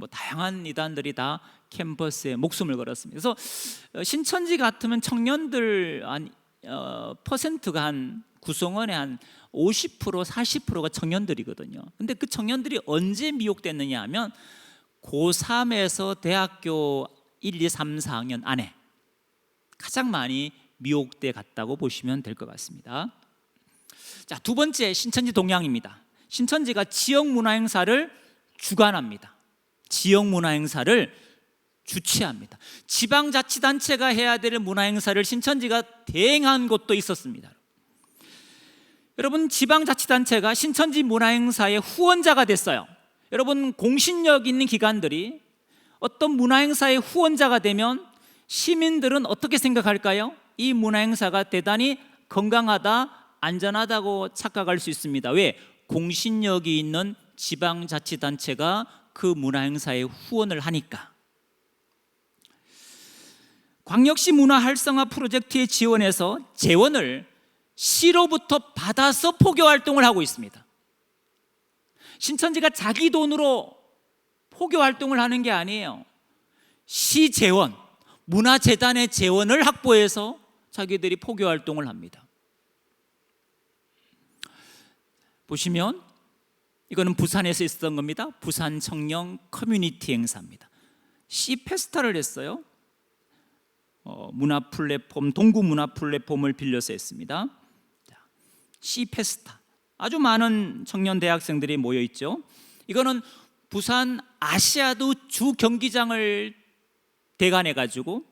[SPEAKER 1] 다양한 이단들이 다 캠퍼스에 목숨을 걸었습니다. 그래서 신천지 같으면 청년들 한 퍼센트가 한 구성원의 한 50% 40%가 청년들이거든요. 근데 그 청년들이 언제 미혹됐느냐 하면 고3에서 대학교 1, 2, 3, 4학년 안에 가장 많이 미혹돼 갔다고 보시면 될 것 같습니다. 자, 두 번째 신천지 동향입니다. 신천지가 지역 문화 행사를 주관합니다. 지역 문화 행사를 주최합니다. 지방자치단체가 해야 될 문화 행사를 신천지가 대행한 곳도 있었습니다. 여러분, 지방자치단체가 신천지 문화 행사의 후원자가 됐어요. 여러분, 공신력 있는 기관들이 어떤 문화 행사의 후원자가 되면 시민들은 어떻게 생각할까요? 이 문화 행사가 대단히 건강하다, 안전하다고 착각할 수 있습니다. 왜? 공신력이 있는 지방자치단체가 그 문화 행사에 후원을 하니까. 광역시 문화 활성화 프로젝트에 지원해서 재원을 시로부터 받아서 포교 활동을 하고 있습니다. 신천지가 자기 돈으로 포교 활동을 하는 게 아니에요. 시 재원, 문화재단의 재원을 확보해서 자기들이 포교 활동을 합니다. 보시면 이거는 부산에서 있었던 겁니다. 부산 청년 커뮤니티 행사입니다. 시 페스타를 했어요. 문화 플랫폼, 동구 문화 플랫폼을 빌려서 했습니다. 시 페스타, 아주 많은 청년 대학생들이 모여 있죠. 이거는 부산 아시아드 주 경기장을 대관해 가지고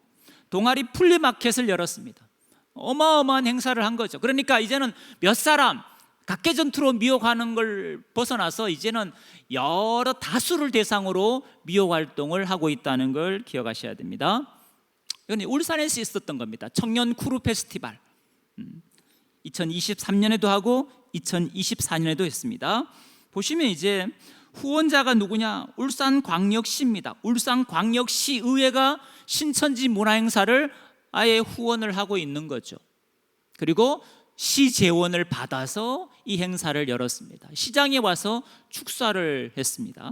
[SPEAKER 1] 동아리 플리마켓을 열었습니다. 어마어마한 행사를 한 거죠. 그러니까 이제는 몇 사람 각계전투로 미혹하는 걸 벗어나서 이제는 여러 다수를 대상으로 미혹 활동을 하고 있다는 걸 기억하셔야 됩니다. 이건 울산에서 있었던 겁니다. 청년 크루 페스티벌 2023년에도 하고 2024년에도 했습니다. 보시면 이제 후원자가 누구냐? 울산광역시입니다. 울산광역시의회가 신천지 문화행사를 아예 후원을 하고 있는 거죠. 그리고 시 재원을 받아서 이 행사를 열었습니다. 시장에 와서 축사를 했습니다.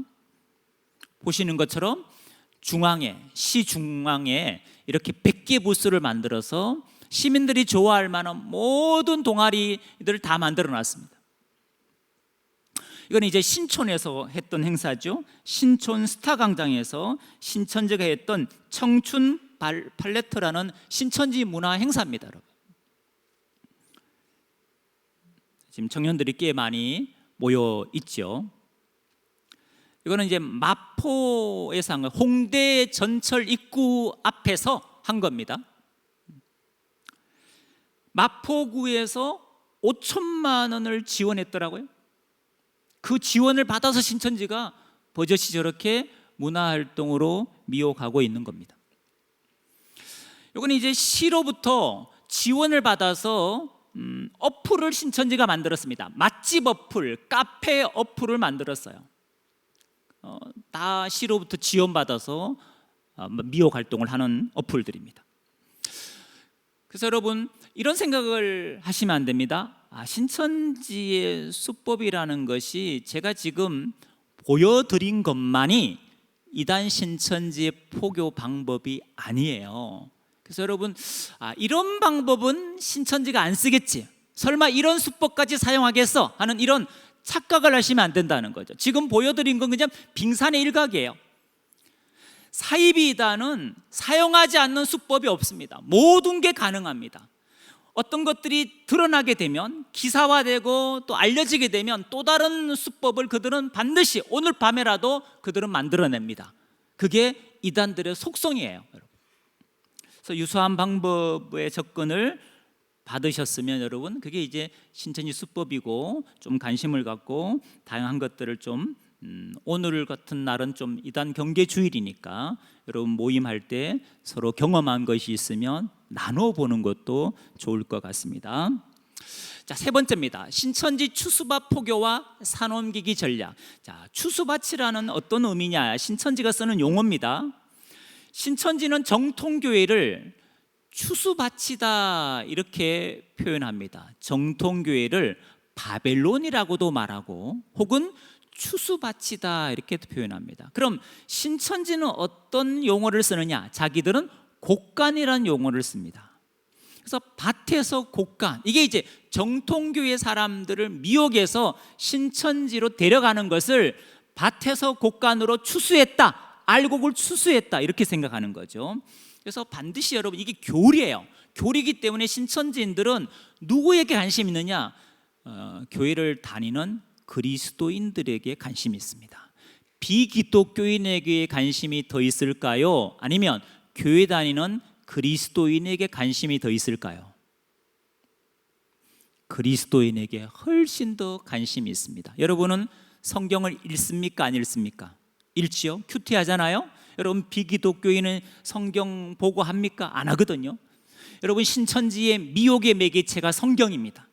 [SPEAKER 1] 보시는 것처럼 중앙에, 시 중앙에 이렇게 100개 부스를 만들어서 시민들이 좋아할 만한 모든 동아리들을 다 만들어 놨습니다. 이건 이제 신촌에서 했던 행사죠. 신촌 스타광장에서 신천지가 했던 청춘 팔레트라는 신천지 문화 행사입니다, 여러분. 지금 청년들이 꽤 많이 모여 있죠. 이거는 이제 마포에서 한 거, 홍대 전철 입구 앞에서 한 겁니다. 마포구에서 5천만 원을 지원했더라고요. 그 지원을 받아서 신천지가 버젓이 저렇게 문화활동으로 미혹하고 있는 겁니다. 이거는 이제 시로부터 지원을 받아서 어플을 신천지가 만들었습니다. 맛집 어플, 카페 어플을 만들었어요. 다 시로부터 지원받아서 미혹 활동을 하는 어플들입니다. 그래서 여러분, 이런 생각을 하시면 안 됩니다. 신천지의 수법이라는 것이 제가 지금 보여드린 것만이 이단 신천지의 포교 방법이 아니에요. 그래서 여러분, 이런 방법은 신천지가 안 쓰겠지, 설마 이런 수법까지 사용하겠어 하는 이런 착각을 하시면 안 된다는 거죠. 지금 보여드린 건 그냥 빙산의 일각이에요. 사이비이단은 사용하지 않는 수법이 없습니다. 모든 게 가능합니다. 어떤 것들이 드러나게 되면, 기사화되고 또 알려지게 되면 또 다른 수법을 그들은 반드시 오늘 밤에라도 그들은 만들어냅니다. 그게 이단들의 속성이에요, 여러분. 그래서 유사한 방법의 접근을 받으셨으면 여러분, 그게 이제 신천지 수법이고 좀 관심을 갖고 다양한 것들을 좀 오늘 같은 날은 좀 이단 경계 주일이니까 여러분 모임할 때 서로 경험한 것이 있으면 나눠보는 것도 좋을 것 같습니다. 자, 세 번째입니다. 신천지 추수밭 포교와 산옮기기 전략. 자, 추수밭이라는 어떤 의미냐? 신천지가 쓰는 용어입니다. 신천지는 정통교회를 추수밭이다 이렇게 표현합니다. 정통교회를 바벨론이라고도 말하고 혹은 추수밭이다 이렇게 표현합니다. 그럼 신천지는 어떤 용어를 쓰느냐? 자기들은 곡간이라는 용어를 씁니다. 그래서 밭에서 곡간, 이게 이제 정통교회 사람들을 미혹해서 신천지로 데려가는 것을 밭에서 곡간으로 추수했다, 알곡을 추수했다, 이렇게 생각하는 거죠. 그래서 반드시 여러분, 이게 교리예요. 교리이기 때문에 신천지인들은 누구에게 관심이 있느냐? 교회를 다니는 그리스도인들에게 관심이 있습니다. 비기독교인에게 관심이 더 있을까요? 아니면 교회 다니는 그리스도인에게 관심이 더 있을까요? 그리스도인에게 훨씬 더 관심이 있습니다. 여러분은 성경을 읽습니까? 안 읽습니까? 읽지요? 큐티하잖아요. 여러분, 비기독교인은 성경 보고 합니까? 안 하거든요. 여러분, 신천지의 미혹의 매개체가 성경입니다.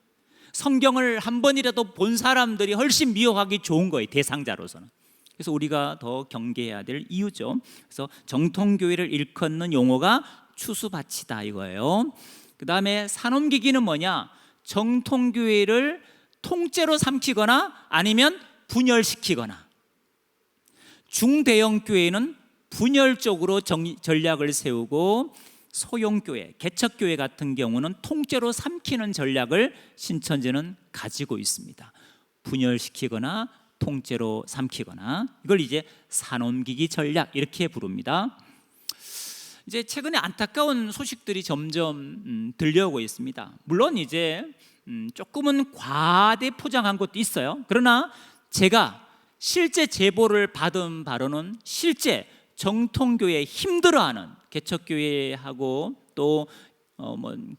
[SPEAKER 1] 성경을 한 번이라도 본 사람들이 훨씬 미혹하기 좋은 거예요, 대상자로서는. 그래서 우리가 더 경계해야 될 이유죠. 그래서 정통교회를 일컫는 용어가 추수밭이다, 이거예요. 그 다음에 산옮기기는 뭐냐? 정통교회를 통째로 삼키거나 아니면 분열시키거나. 중대형 교회는 분열적으로 전략을 세우고, 소형교회, 개척교회 같은 경우는 통째로 삼키는 전략을 신천지는 가지고 있습니다. 분열시키거나 통째로 삼키거나, 이걸 이제 산옮기기 전략, 이렇게 부릅니다. 이제 최근에 안타까운 소식들이 점점 들려오고 있습니다. 물론 이제 조금은 과대 포장한 것도 있어요. 그러나 제가 실제 제보를 받은 바로는 실제 정통교회 힘들어하는 개척교회하고 또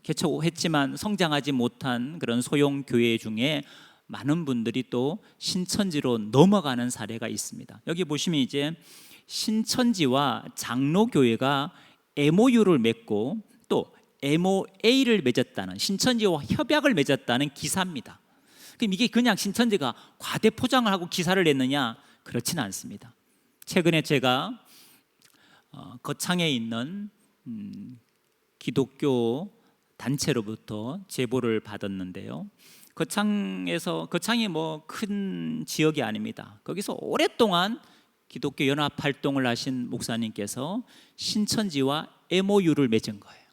[SPEAKER 1] 개척했지만 성장하지 못한 그런 소형 교회 중에 많은 분들이 또 신천지로 넘어가는 사례가 있습니다. 여기 보시면 이제 신천지와 장로교회가 MOU를 맺고 또 MOA를 맺었다는, 신천지와 협약을 맺었다는 기사입니다. 그럼 이게 그냥 신천지가 과대 포장을 하고 기사를 냈느냐? 그렇지는 않습니다. 최근에 제가 거창에 있는 기독교 단체로부터 제보를 받았는데요. 거창이 뭐 큰 지역이 아닙니다. 거기서 오랫동안 기독교 연합 활동을 하신 목사님께서 신천지와 MOU를 맺은 거예요.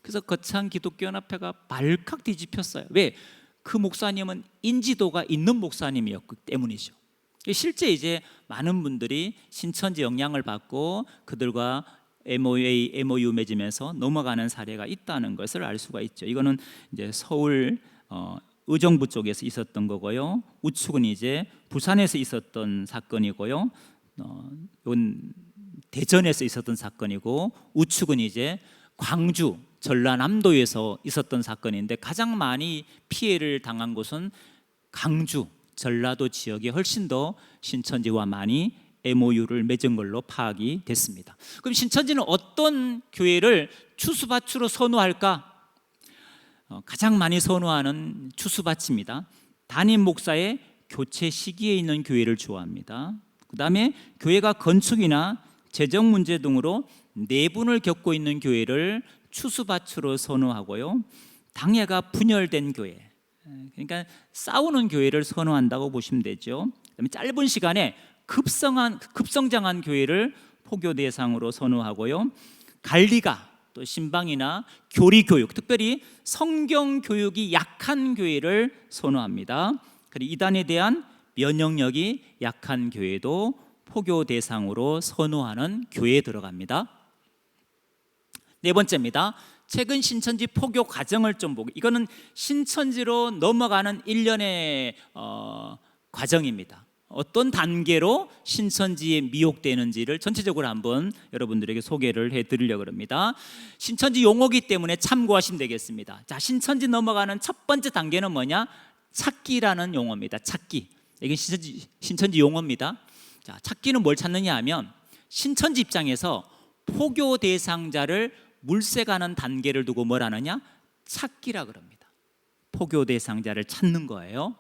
[SPEAKER 1] 그래서 거창 기독교 연합회가 발칵 뒤집혔어요. 왜? 그 목사님은 인지도가 있는 목사님이었기 때문이죠. 실제 이제 많은 분들이 신천지 영향을 받고 그들과 MOU 맺으면서 넘어가는 사례가 있다는 것을 알 수가 있죠. 이거는 이제 서울 의정부 쪽에서 있었던 거고요. 우측은 이제 부산에서 있었던 사건이고요. 이건 대전에서 있었던 사건이고, 우측은 이제 광주, 전라남도에서 있었던 사건인데, 가장 많이 피해를 당한 곳은 강주, 전라도 지역이 훨씬 더 신천지와 많이 MOU를 맺은 걸로 파악이 됐습니다. 그럼 신천지는 어떤 교회를 추수밭으로 선호할까? 가장 많이 선호하는 추수밭입니다. 담임 목사의 교체 시기에 있는 교회를 좋아합니다. 그 다음에 교회가 건축이나 재정 문제 등으로 내분을 겪고 있는 교회를 추수밭으로 선호하고요. 당회가 분열된 교회, 그러니까 싸우는 교회를 선호한다고 보시면 되죠. 그다음에 짧은 시간에 급성장한 교회를 포교 대상으로 선호하고요. 관리가 또 신방이나 교리 교육, 특별히 성경 교육이 약한 교회를 선호합니다. 그리고 이단에 대한 면역력이 약한 교회도 포교 대상으로 선호하는 교회에 들어갑니다. 네 번째입니다. 최근 신천지 포교 과정을 좀 보고, 이거는 신천지로 넘어가는 일련의 과정입니다. 어떤 단계로 신천지에 미혹되는지를 전체적으로 한번 여러분들에게 소개를 해드리려고 합니다. 신천지 용어기 때문에 참고하시면 되겠습니다. 자, 신천지 넘어가는 첫 번째 단계는 뭐냐? 찾기라는 용어입니다. 찾기. 이게 신천지 용어입니다. 자, 찾기는 뭘 찾느냐 하면, 신천지 입장에서 포교 대상자를 물색하는 단계를 두고 뭘 하느냐? 찾기라 그럽니다. 포교 대상자를 찾는 거예요.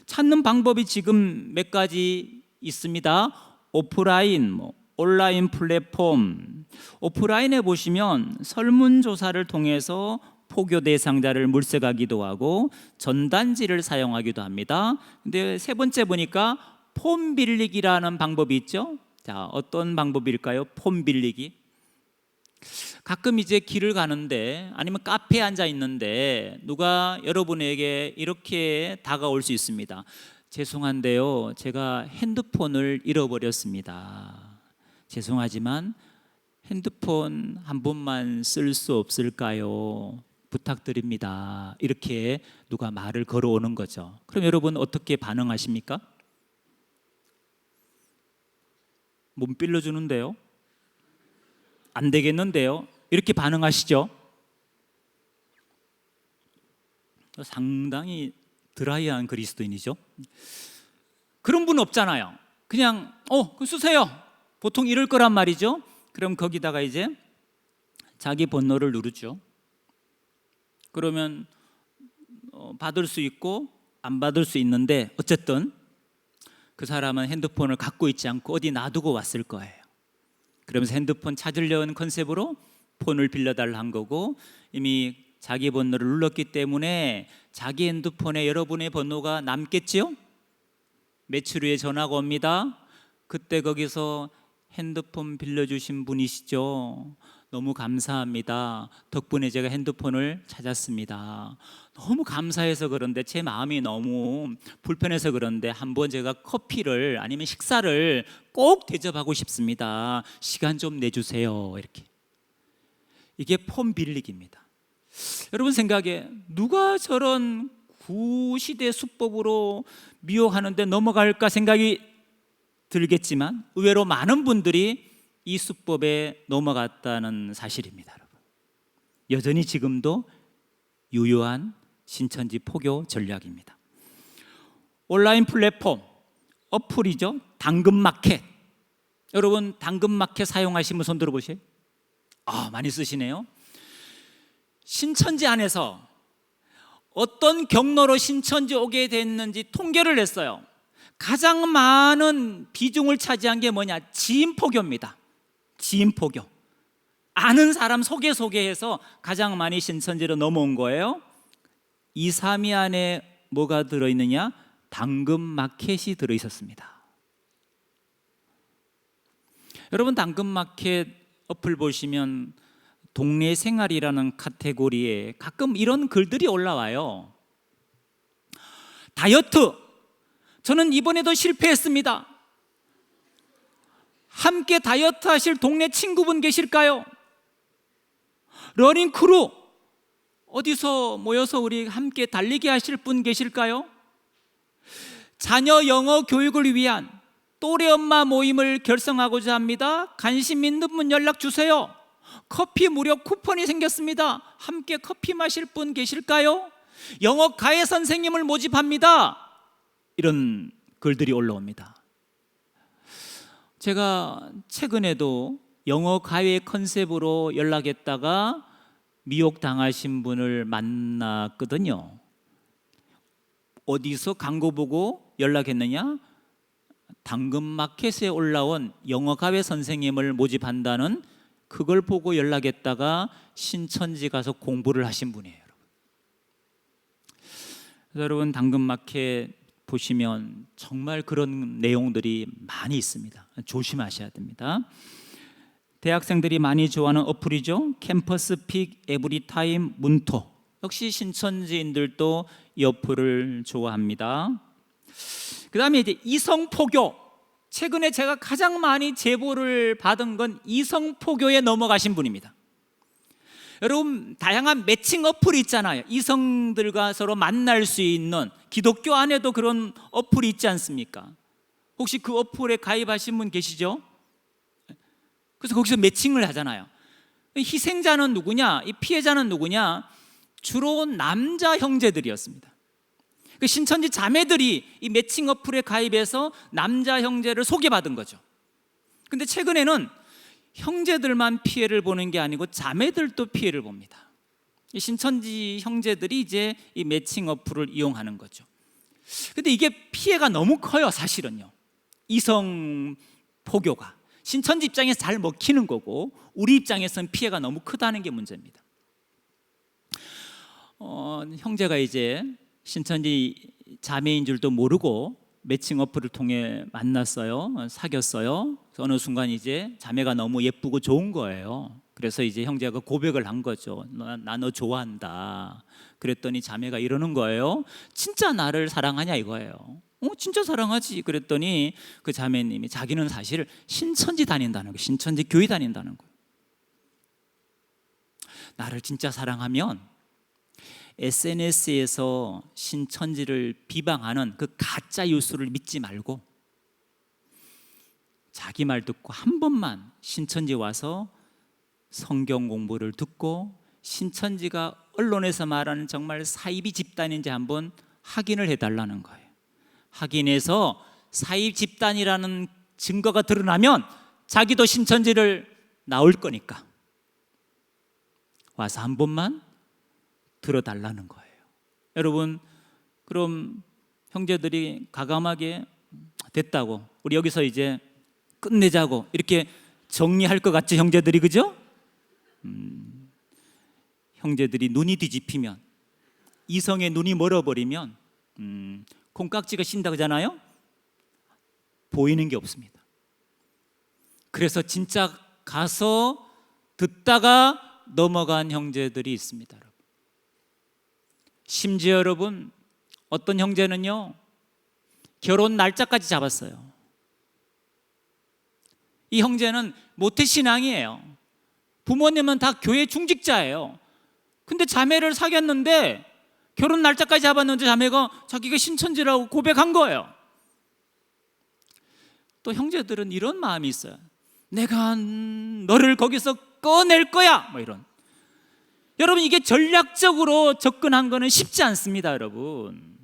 [SPEAKER 1] 찾는 방법이 지금 몇 가지 있습니다. 오프라인, 온라인 플랫폼. 오프라인에 보시면 설문조사를 통해서 포교 대상자를 물색하기도 하고 전단지를 사용하기도 합니다. 근데 세 번째 보니까 폼 빌리기라는 방법이 있죠. 자, 어떤 방법일까요? 폼 빌리기. 가끔 이제 길을 가는데 아니면 카페에 앉아 있는데 누가 여러분에게 이렇게 다가올 수 있습니다. 죄송한데요, 제가 핸드폰을 잃어버렸습니다. 죄송하지만 핸드폰 한 번만 쓸 수 없을까요? 부탁드립니다. 이렇게 누가 말을 걸어오는 거죠. 그럼 여러분 어떻게 반응하십니까? 못 빌려주는데요? 안 되겠는데요? 이렇게 반응하시죠? 상당히 드라이한 그리스도인이죠. 그런 분 없잖아요. 그냥 그 쓰세요. 보통 이럴 거란 말이죠. 그럼 거기다가 이제 자기 번호를 누르죠. 그러면 받을 수 있고 안 받을 수 있는데 어쨌든 그 사람은 핸드폰을 갖고 있지 않고 어디 놔두고 왔을 거예요. 그러면서 핸드폰 찾으려는 컨셉으로 폰을 빌려달라 한 거고, 이미 자기 번호를 눌렀기 때문에 자기 핸드폰에 여러분의 번호가 남겠지요? 며칠 후에 전화가 옵니다. 그때 거기서 핸드폰 빌려주신 분이시죠? 너무 감사합니다. 덕분에 제가 핸드폰을 찾았습니다. 너무 감사해서 그런데 제 마음이 너무 불편해서 그런데 한번 제가 커피를 아니면 식사를 꼭 대접하고 싶습니다. 시간 좀 내주세요. 이렇게. 이게 폰 빌리기입니다. 여러분 생각에 누가 저런 구시대 수법으로 미혹하는데 넘어갈까 생각이 들겠지만 의외로 많은 분들이 이 수법에 넘어갔다는 사실입니다. 여러분. 여전히 지금도 유효한 신천지 포교 전략입니다. 온라인 플랫폼, 어플이죠. 당근마켓. 여러분 당근마켓 사용하신 분 손 들어보세요. 많이 쓰시네요. 신천지 안에서 어떤 경로로 신천지 오게 됐는지 통계를 냈어요. 가장 많은 비중을 차지한 게 뭐냐? 지인포교입니다. 지인포교. 아는 사람 소개해서 가장 많이 신천지로 넘어온 거예요. 2, 3위 안에 뭐가 들어있느냐? 당근마켓이 들어있었습니다. 여러분 당근마켓 어플 보시면 동네 생활이라는 카테고리에 가끔 이런 글들이 올라와요. 다이어트, 저는 이번에도 실패했습니다. 함께 다이어트 하실 동네 친구분 계실까요? 러닝 크루, 어디서 모여서 우리 함께 달리기 하실 분 계실까요? 자녀 영어 교육을 위한 또래 엄마 모임을 결성하고자 합니다. 관심 있는 분 연락 주세요. 커피 무료 쿠폰이 생겼습니다. 함께 커피 마실 분 계실까요? 영어 가해 선생님을 모집합니다. 이런 글들이 올라옵니다. 제가 최근에도 영어 가해 컨셉으로 연락했다가 미혹당하신 분을 만났거든요. 어디서 광고 보고 연락했느냐? 당근마켓에 올라온 영어 가해 선생님을 모집한다는 그걸 보고 연락했다가 신천지 가서 공부를 하신 분이에요. 여러분 당근마켓 보시면 정말 그런 내용들이 많이 있습니다. 조심하셔야 됩니다. 대학생들이 많이 좋아하는 어플이죠. 캠퍼스 픽 에브리타임 문토. 역시 신천지인들도 이 어플을 좋아합니다. 그 다음에 이제 이성포교. 최근에 제가 가장 많이 제보를 받은 건 이성포교에 넘어가신 분입니다. 여러분 다양한 매칭 어플이 있잖아요. 이성들과 서로 만날 수 있는, 기독교 안에도 그런 어플이 있지 않습니까? 혹시 그 어플에 가입하신 분 계시죠? 그래서 거기서 매칭을 하잖아요. 희생자는 누구냐? 이 피해자는 누구냐? 주로 남자 형제들이었습니다. 그 신천지 자매들이 이 매칭 어플에 가입해서 남자 형제를 소개받은 거죠. 근데 최근에는 형제들만 피해를 보는 게 아니고 자매들도 피해를 봅니다. 이 신천지 형제들이 이제 이 매칭 어플을 이용하는 거죠. 근데 이게 피해가 너무 커요, 사실은요. 이성 포교가 신천지 입장에서 잘 먹히는 거고 우리 입장에서는 피해가 너무 크다는 게 문제입니다. 형제가 이제 신천지 자매인 줄도 모르고 매칭 어플을 통해 만났어요. 사귀었어요. 어느 순간 이제 자매가 너무 예쁘고 좋은 거예요. 그래서 이제 형제가 고백을 한 거죠. 나 너 좋아한다. 그랬더니 자매가 이러는 거예요. 진짜 나를 사랑하냐 이거예요. 진짜 사랑하지. 그랬더니 그 자매님이 자기는 사실 신천지 다닌다는 거예요. 신천지 교회 다닌다는 거예요. 나를 진짜 사랑하면 SNS에서 신천지를 비방하는 그 가짜 뉴스를 믿지 말고 자기 말 듣고 한 번만 신천지 와서 성경 공부를 듣고 신천지가 언론에서 말하는 정말 사이비 집단인지 한번 확인을 해달라는 거예요. 확인해서 사이비 집단이라는 증거가 드러나면 자기도 신천지를 나올 거니까 와서 한 번만 들어달라는 거예요. 여러분, 그럼 형제들이 가감하게 됐다고 우리 여기서 이제 끝내자고 이렇게 정리할 것 같죠, 형제들이? 그죠? 형제들이 눈이 뒤집히면, 이성의 눈이 멀어버리면 콩깍지가 쉰다 그러잖아요. 보이는 게 없습니다. 그래서 진짜 가서 듣다가 넘어간 형제들이 있습니다. 여러분. 심지어 여러분, 어떤 형제는요 결혼 날짜까지 잡았어요. 이 형제는 모태신앙이에요. 부모님은 다 교회 중직자예요. 근데 자매를 사귀었는데 결혼 날짜까지 잡았는데 자매가 자기가 신천지라고 고백한 거예요. 또 형제들은 이런 마음이 있어요. 내가 너를 거기서 꺼낼 거야, 뭐 이런. 여러분, 이게 전략적으로 접근한 거는 쉽지 않습니다. 여러분,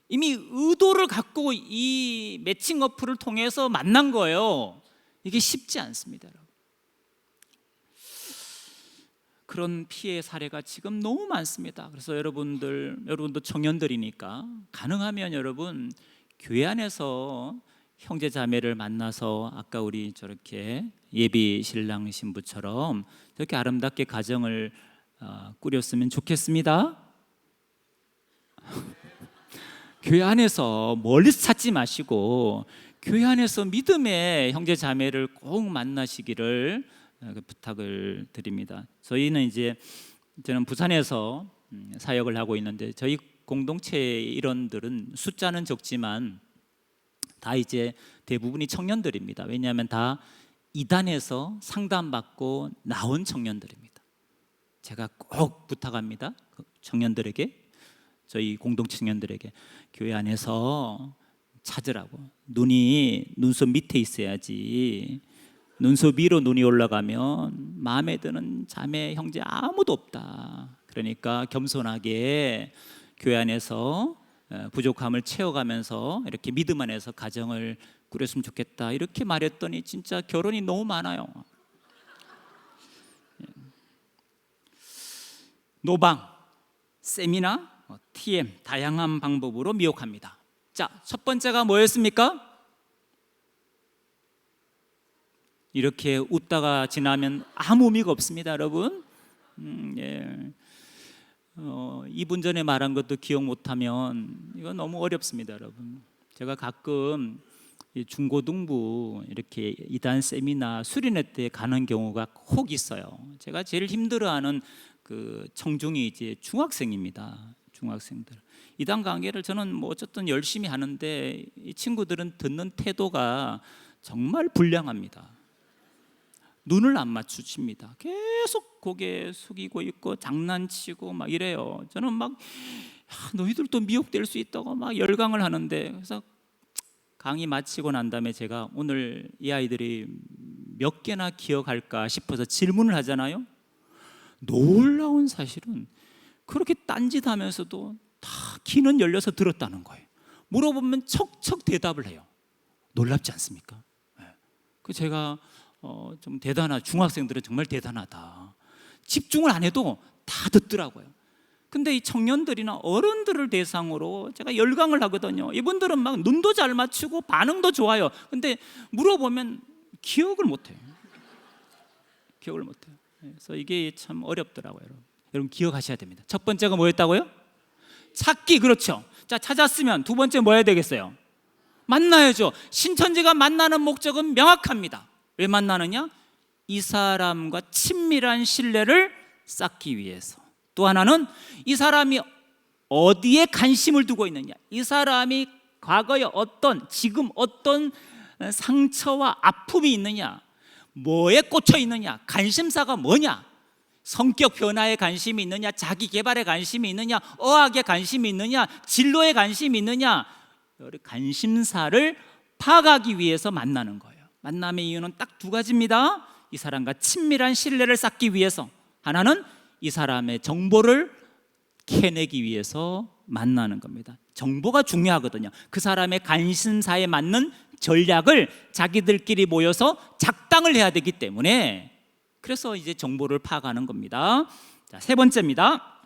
[SPEAKER 1] 이미 의도를 갖고 이 매칭 어플을 통해서 만난 거예요. 이게 쉽지 않습니다. 여러분. 그런 피해 사례가 지금 너무 많습니다. 그래서 여러분도 청년들이니까 가능하면 여러분 교회 안에서 형제 자매를 만나서 아까 우리 저렇게 예비 신랑 신부처럼 저렇게 아름답게 가정을 꾸렸으면 좋겠습니다. 교회 안에서 멀리서 찾지 마시고 교회 안에서 믿음의 형제 자매를 꼭 만나시기를 부탁을 드립니다. 저는 부산에서 사역을 하고 있는데 저희 공동체 일원들은 숫자는 적지만 다 이제 대부분이 청년들입니다. 왜냐하면 다 이단에서 상담받고 나온 청년들입니다. 제가 꼭 부탁합니다. 청년들에게, 저희 공동체 청년들에게 교회 안에서 찾으라고. 눈썹 밑에 있어야지. 눈썹 위로 눈이 올라가면 마음에 드는 자매 형제 아무도 없다. 그러니까 겸손하게 교회 안에서 부족함을 채워가면서 이렇게 믿음 안에서 가정을 꾸렸으면 좋겠다 이렇게 말했더니 진짜 결혼이 너무 많아요. 노방, 세미나, TM 다양한 방법으로 미혹합니다. 자, 첫 번째가 뭐였습니까? 이렇게 웃다가 지나면 아무 의미가 없습니다, 여러분. 예. 2분 전에 말한 것도 기억 못하면 이건 너무 어렵습니다, 여러분. 제가 가끔 중고등부 이렇게 이단 세미나 수련회 때 가는 경우가 혹 있어요. 제가 제일 힘들어하는 그 청중이 이제 중학생입니다. 중학생들. 이단 강의를 저는 뭐 어쨌든 열심히 하는데 이 친구들은 듣는 태도가 정말 불량합니다. 눈을 안 마주칩니다. 계속 고개 숙이고 있고 장난치고 막 이래요. 저는 막 너희들도 미혹될 수 있다고 막 열강을 하는데, 그래서 강의 마치고 난 다음에 제가 오늘 이 아이들이 몇 개나 기억할까 싶어서 질문을 하잖아요. 놀라운 사실은 그렇게 딴짓하면서도 다 귀는 열려서 들었다는 거예요. 물어보면 척척 대답을 해요. 놀랍지 않습니까? 그 제가 좀 중학생들은 정말 대단하다. 집중을 안 해도 다 듣더라고요. 근데 이 청년들이나 어른들을 대상으로 제가 열강을 하거든요. 이분들은 막 눈도 잘 맞추고 반응도 좋아요. 근데 물어보면 기억을 못 해요. 기억을 못 해요. 그래서 이게 참 어렵더라고요. 여러분 기억하셔야 됩니다. 첫 번째가 뭐였다고요? 찾기. 그렇죠. 자, 찾았으면 두 번째 뭐 해야 되겠어요? 만나야죠. 신천지가 만나는 목적은 명확합니다. 왜 만나느냐? 이 사람과 친밀한 신뢰를 쌓기 위해서, 또 하나는 이 사람이 어디에 관심을 두고 있느냐, 이 사람이 과거에 지금 어떤 상처와 아픔이 있느냐, 뭐에 꽂혀 있느냐, 관심사가 뭐냐, 성격 변화에 관심이 있느냐, 자기 개발에 관심이 있느냐, 어학에 관심이 있느냐, 진로에 관심이 있느냐, 여러 관심사를 파악하기 위해서 만나는 거예요. 만남의 이유는 딱 두 가지입니다. 이 사람과 친밀한 신뢰를 쌓기 위해서, 하나는 이 사람의 정보를 캐내기 위해서 만나는 겁니다. 정보가 중요하거든요. 그 사람의 관심사에 맞는 전략을 자기들끼리 모여서 작당을 해야 되기 때문에, 그래서 이제 정보를 파악하는 겁니다. 자, 세 번째입니다.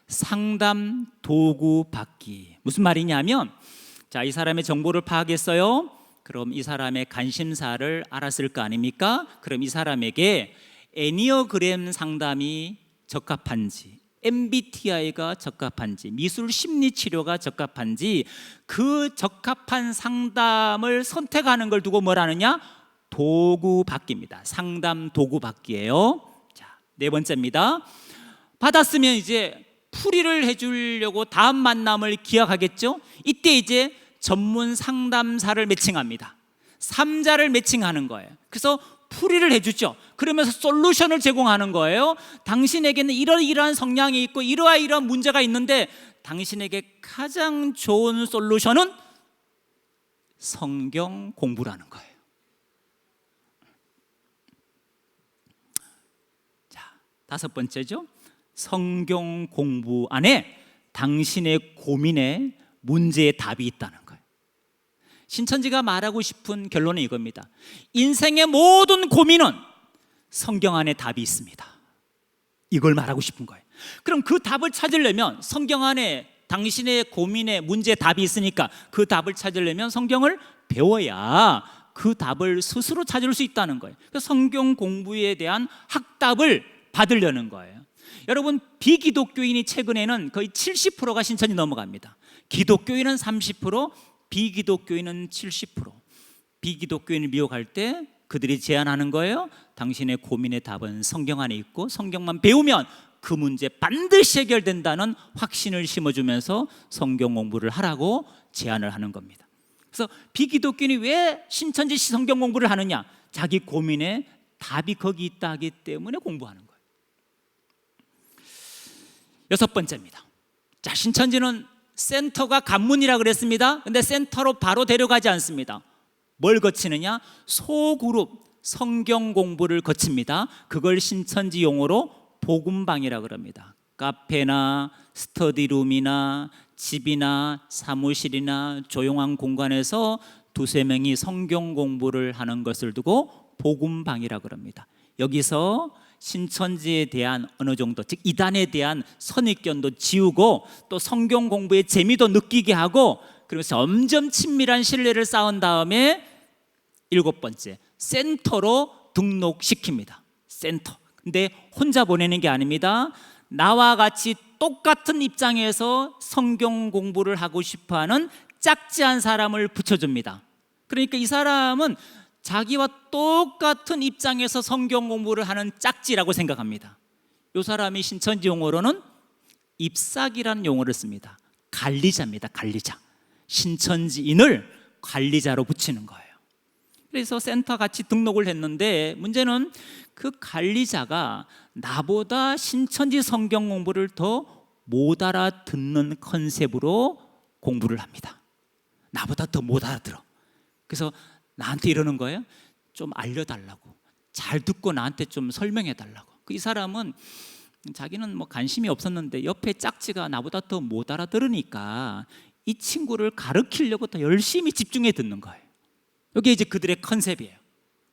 [SPEAKER 1] 상담 도구 받기. 무슨 말이냐면, 자, 이 사람의 정보를 파악했어요. 그럼 이 사람의 관심사를 알았을 거 아닙니까? 그럼 이 사람에게 애니어그램 상담이 적합한지, MBTI가 적합한지, 미술 심리 치료가 적합한지, 그 적합한 상담을 선택하는 걸 두고 뭐라느냐? 도구 받기입니다. 상담 도구 받기예요. 자, 네 번째입니다. 받았으면 이제 풀이를 해주려고 다음 만남을 기약하겠죠. 이때 이제 전문 상담사를 매칭합니다. 3자를 매칭하는 거예요. 그래서 풀이를 해주죠. 그러면서 솔루션을 제공하는 거예요. 당신에게는 이러이러한 성향이 있고 이러이러한 문제가 있는데 당신에게 가장 좋은 솔루션은 성경 공부라는 거예요. 자, 다섯 번째죠. 성경 공부 안에 당신의 고민에 문제의 답이 있다는 거예요. 신천지가 말하고 싶은 결론은 이겁니다. 인생의 모든 고민은 성경 안에 답이 있습니다. 이걸 말하고 싶은 거예요. 그럼 그 답을 찾으려면, 성경 안에 당신의 고민에 문제의 답이 있으니까 그 답을 찾으려면 성경을 배워야 그 답을 스스로 찾을 수 있다는 거예요. 그래서 성경 공부에 대한 학답을 받으려는 거예요. 여러분, 비기독교인이 최근에는 거의 70%가 신천지 넘어갑니다. 기독교인은 30%, 비기독교인은 70%. 비기독교인을 미혹할 때 그들이 제안하는 거예요. 당신의 고민의 답은 성경 안에 있고 성경만 배우면 그 문제 반드시 해결된다는 확신을 심어주면서 성경 공부를 하라고 제안을 하는 겁니다. 그래서 비기독교인이 왜 신천지 성경 공부를 하느냐? 자기 고민에 답이 거기 있다 하기 때문에 공부하는 거예요. 여섯 번째입니다. 자, 신천지는 센터가 관문이라 그랬습니다. 근데 센터로 바로 데려가지 않습니다. 뭘 거치느냐? 소그룹 성경 공부를 거칩니다. 그걸 신천지 용어로 복음방이라 그럽니다. 카페나 스터디룸이나 집이나 사무실이나 조용한 공간에서 두세 명이 성경 공부를 하는 것을 두고 복음방이라 그럽니다. 여기서 신천지에 대한 어느 정도, 즉 이단에 대한 선입견도 지우고 또 성경 공부의 재미도 느끼게 하고, 그러면서 점점 친밀한 신뢰를 쌓은 다음에 일곱 번째, 센터로 등록시킵니다. 센터. 근데 혼자 보내는 게 아닙니다. 나와 같이 똑같은 입장에서 성경 공부를 하고 싶어하는 짝지한 사람을 붙여줍니다. 그러니까 이 사람은 자기와 똑같은 입장에서 성경 공부를 하는 짝지라고 생각합니다. 이 사람이 신천지 용어로는 잎사귀라는 용어를 씁니다. 관리자입니다. 관리자. 신천지인을 관리자로 붙이는 거예요. 그래서 센터 같이 등록을 했는데, 문제는 그 관리자가 나보다 신천지 성경 공부를 더 못 알아듣는 컨셉으로 공부를 합니다. 나보다 더 못 알아들어. 그래서 나한테 이러는 거예요. 좀 알려달라고, 잘 듣고 나한테 좀 설명해달라고. 이 사람은 자기는 뭐 관심이 없었는데 옆에 짝지가 나보다 더 못 알아들으니까 이 친구를 가르치려고 더 열심히 집중해 듣는 거예요. 이게 이제 그들의 컨셉이에요.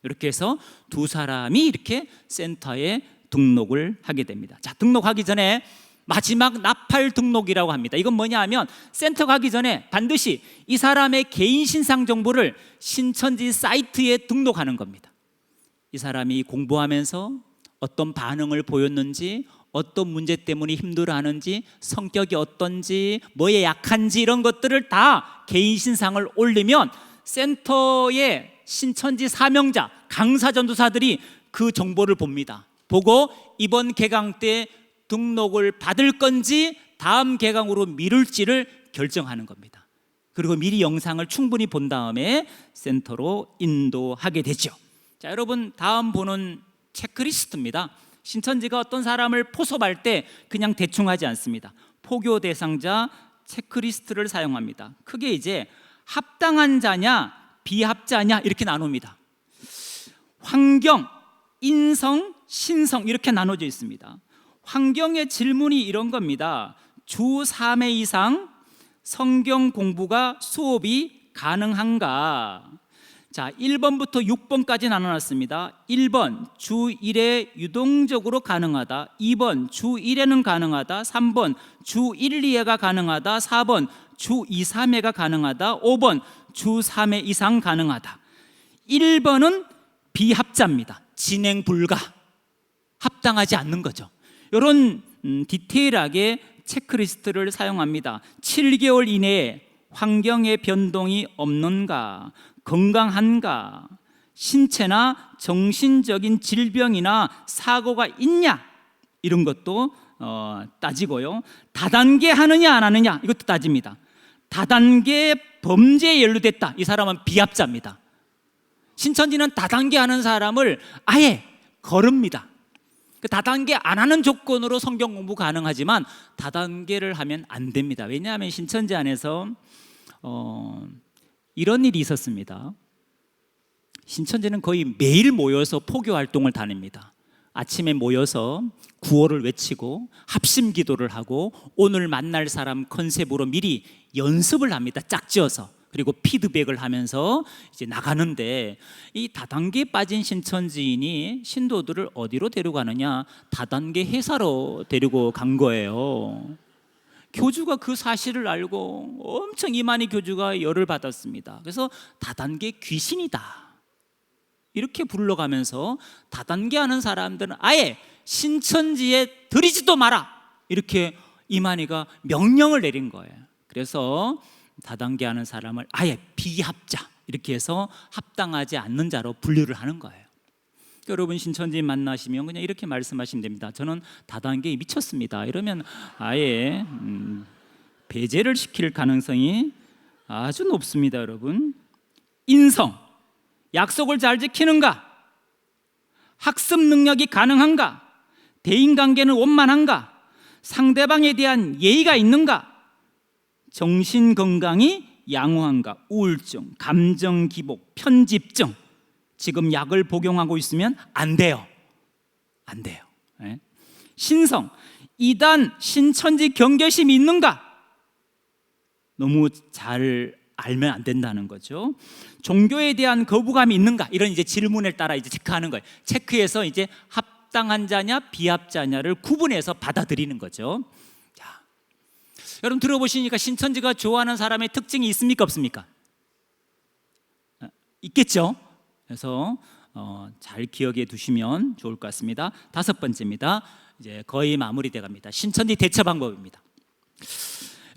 [SPEAKER 1] 이렇게 해서 두 사람이 이렇게 센터에 등록을 하게 됩니다. 자, 등록하기 전에 마지막 나팔 등록이라고 합니다. 이건 뭐냐 하면, 센터 가기 전에 반드시 이 사람의 개인 신상 정보를 신천지 사이트에 등록하는 겁니다. 이 사람이 공부하면서 어떤 반응을 보였는지, 어떤 문제 때문에 힘들어하는지, 성격이 어떤지, 뭐에 약한지, 이런 것들을 다 개인 신상을 올리면 센터의 신천지 사명자, 강사 전도사들이 그 정보를 봅니다. 보고 이번 개강 때 등록을 받을 건지 다음 개강으로 미룰지를 결정하는 겁니다. 그리고 미리 영상을 충분히 본 다음에 센터로 인도하게 되죠. 자, 여러분, 다음 보는 체크리스트입니다. 신천지가 어떤 사람을 포섭할 때 그냥 대충 하지 않습니다. 포교 대상자 체크리스트를 사용합니다. 크게 이제 합당한 자냐 비합자냐 이렇게 나눕니다. 환경, 인성, 신성 이렇게 나눠져 있습니다. 환경의 질문이 이런 겁니다. 주 3회 이상 성경 공부가 수업이 가능한가? 자, 1번부터 6번까지 나눠놨습니다. 1번 주 1회 유동적으로 가능하다. 2번 주 1회는 가능하다. 3번 주 1, 2회가 가능하다. 4번 주 2, 3회가 가능하다. 5번 주 3회 이상 가능하다. 1번은 비합자입니다. 진행 불가, 합당하지 않는 거죠. 이런 디테일하게 체크리스트를 사용합니다. 7개월 이내에 환경의 변동이 없는가, 건강한가, 신체나 정신적인 질병이나 사고가 있냐 이런 것도 따지고요. 다단계 하느냐 안 하느냐 이것도 따집니다. 다단계 범죄에 연루됐다, 이 사람은 비합자입니다. 신천지는 다단계 하는 사람을 아예 거릅니다. 그 다단계 안 하는 조건으로 성경 공부 가능하지만 다단계를 하면 안 됩니다. 왜냐하면 신천지 안에서 이런 일이 있었습니다. 신천지는 거의 매일 모여서 포교 활동을 다닙니다. 아침에 모여서 구호를 외치고 합심 기도를 하고 오늘 만날 사람 컨셉으로 미리 연습을 합니다. 짝지어서. 그리고 피드백을 하면서 이제 나가는데, 이 다단계에 빠진 신천지인이 신도들을 어디로 데려가느냐? 다단계 회사로 데리고 간 거예요. 교주가 그 사실을 알고 엄청 이만희 교주가 열을 받았습니다. 그래서 다단계 귀신이다 이렇게 불러가면서 다단계 하는 사람들은 아예 신천지에 들이지도 마라 이렇게 이만희가 명령을 내린 거예요. 그래서 다단계 하는 사람을 아예 비합자 이렇게 해서 합당하지 않는 자로 분류를 하는 거예요. 여러분 신천지 만나시면 그냥 이렇게 말씀하시면 됩니다. 저는 다단계에 미쳤습니다. 이러면 아예 배제를 시킬 가능성이 아주 높습니다. 여러분, 인성, 약속을 잘 지키는가? 학습 능력이 가능한가? 대인관계는 원만한가? 상대방에 대한 예의가 있는가? 정신 건강이 양호한가? 우울증, 감정 기복, 편집증, 지금 약을 복용하고 있으면 안 돼요. 안 돼요. 네? 신성, 이단 신천지 경계심이 있는가? 너무 잘 알면 안 된다는 거죠. 종교에 대한 거부감이 있는가? 이런 이제 질문에 따라 이제 체크하는 거예요. 체크해서 이제 합당한 자냐 비합자냐를 구분해서 받아들이는 거죠. 자, 여러분 들어보시니까 신천지가 좋아하는 사람의 특징이 있습니까 없습니까? 있겠죠. 그래서 잘 기억해 두시면 좋을 것 같습니다. 5번째입니다. 이제 거의 마무리돼 갑니다. 신천지 대처 방법입니다.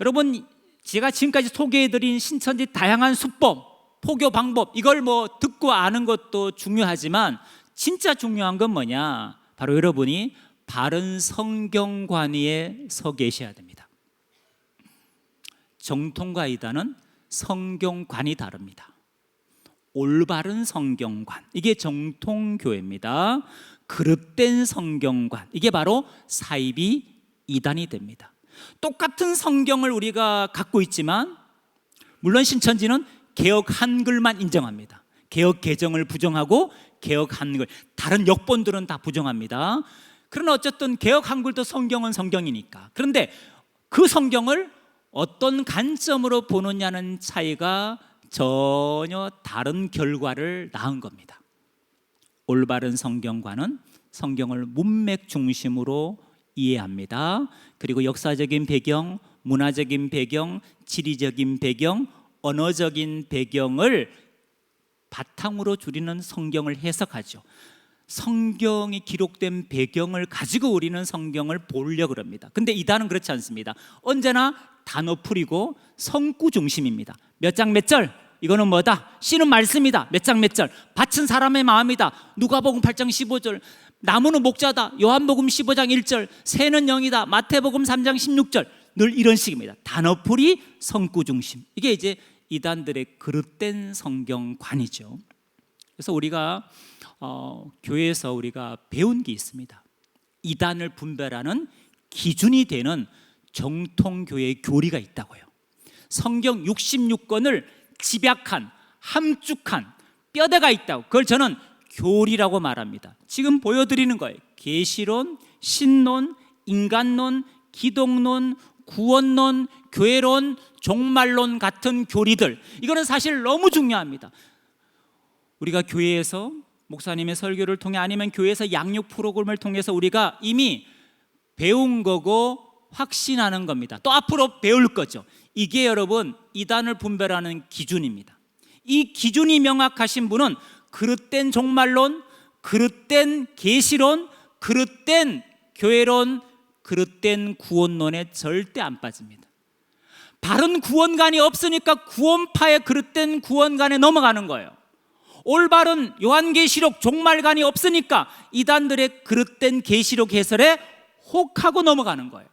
[SPEAKER 1] 여러분, 제가 지금까지 소개해드린 신천지 다양한 수법, 포교 방법, 이걸 뭐 듣고 아는 것도 중요하지만 진짜 중요한 건 뭐냐? 바로 여러분이 바른 성경관위에 서 계셔야 됩니다. 정통과 이단은 성경관이 다릅니다. 올바른 성경관, 이게 정통교회입니다. 그릇된 성경관, 이게 바로 사이비 이단이 됩니다. 똑같은 성경을 우리가 갖고 있지만 물론 신천지는 개역 한글만 인정합니다. 개역 개정을 부정하고 개역 한글, 다른 역본들은 다 부정합니다. 그러나 어쨌든 개역 한글도 성경은 성경이니까. 그런데 그 성경을 어떤 관점으로 보느냐는 차이가 전혀 다른 결과를 낳은 겁니다. 올바른 성경관은 성경을 문맥 중심으로 이해합니다. 그리고 역사적인 배경, 문화적인 배경, 지리적인 배경, 언어적인 배경을 바탕으로 두리는 성경을 해석하죠. 성경이 기록된 배경을 가지고 우리는 성경을 보려고 합니다. 근데 이단은 그렇지 않습니다. 언제나 단어풀이고 성구 중심입니다. 몇 장 몇 절 이거는 뭐다? 씨는 말씀이다. 몇 장 몇 절. 밭은 사람의 마음이다. 누가복음 8장 15절. 나무는 목자다. 요한복음 15장 1절. 새는 영이다. 마태복음 3장 16절. 늘 이런 식입니다. 단어풀이 성구 중심. 이게 이제 이단들의 그릇된 성경관이죠. 그래서 우리가 교회에서 우리가 배운 게 있습니다. 이단을 분별하는 기준이 되는 정통교회 교리가 있다고요. 성경 66권을 집약한 함축한 뼈대가 있다고. 그걸 저는 교리라고 말합니다. 지금 보여드리는 거예요. 계시론, 신론, 인간론, 기독론, 구원론, 교회론, 종말론 같은 교리들, 이거는 사실 너무 중요합니다. 우리가 교회에서 목사님의 설교를 통해 아니면 교회에서 양육 프로그램을 통해서 우리가 이미 배운 거고 확신하는 겁니다. 또 앞으로 배울 거죠. 이게 여러분 이단을 분별하는 기준입니다. 이 기준이 명확하신 분은 그릇된 종말론, 그릇된 계시론, 그릇된 교회론, 그릇된 구원론에 절대 안 빠집니다. 바른 구원관이 없으니까 구원파의 그릇된 구원관에 넘어가는 거예요. 올바른 요한계시록 종말관이 없으니까 이단들의 그릇된 계시록 해설에 혹하고 넘어가는 거예요.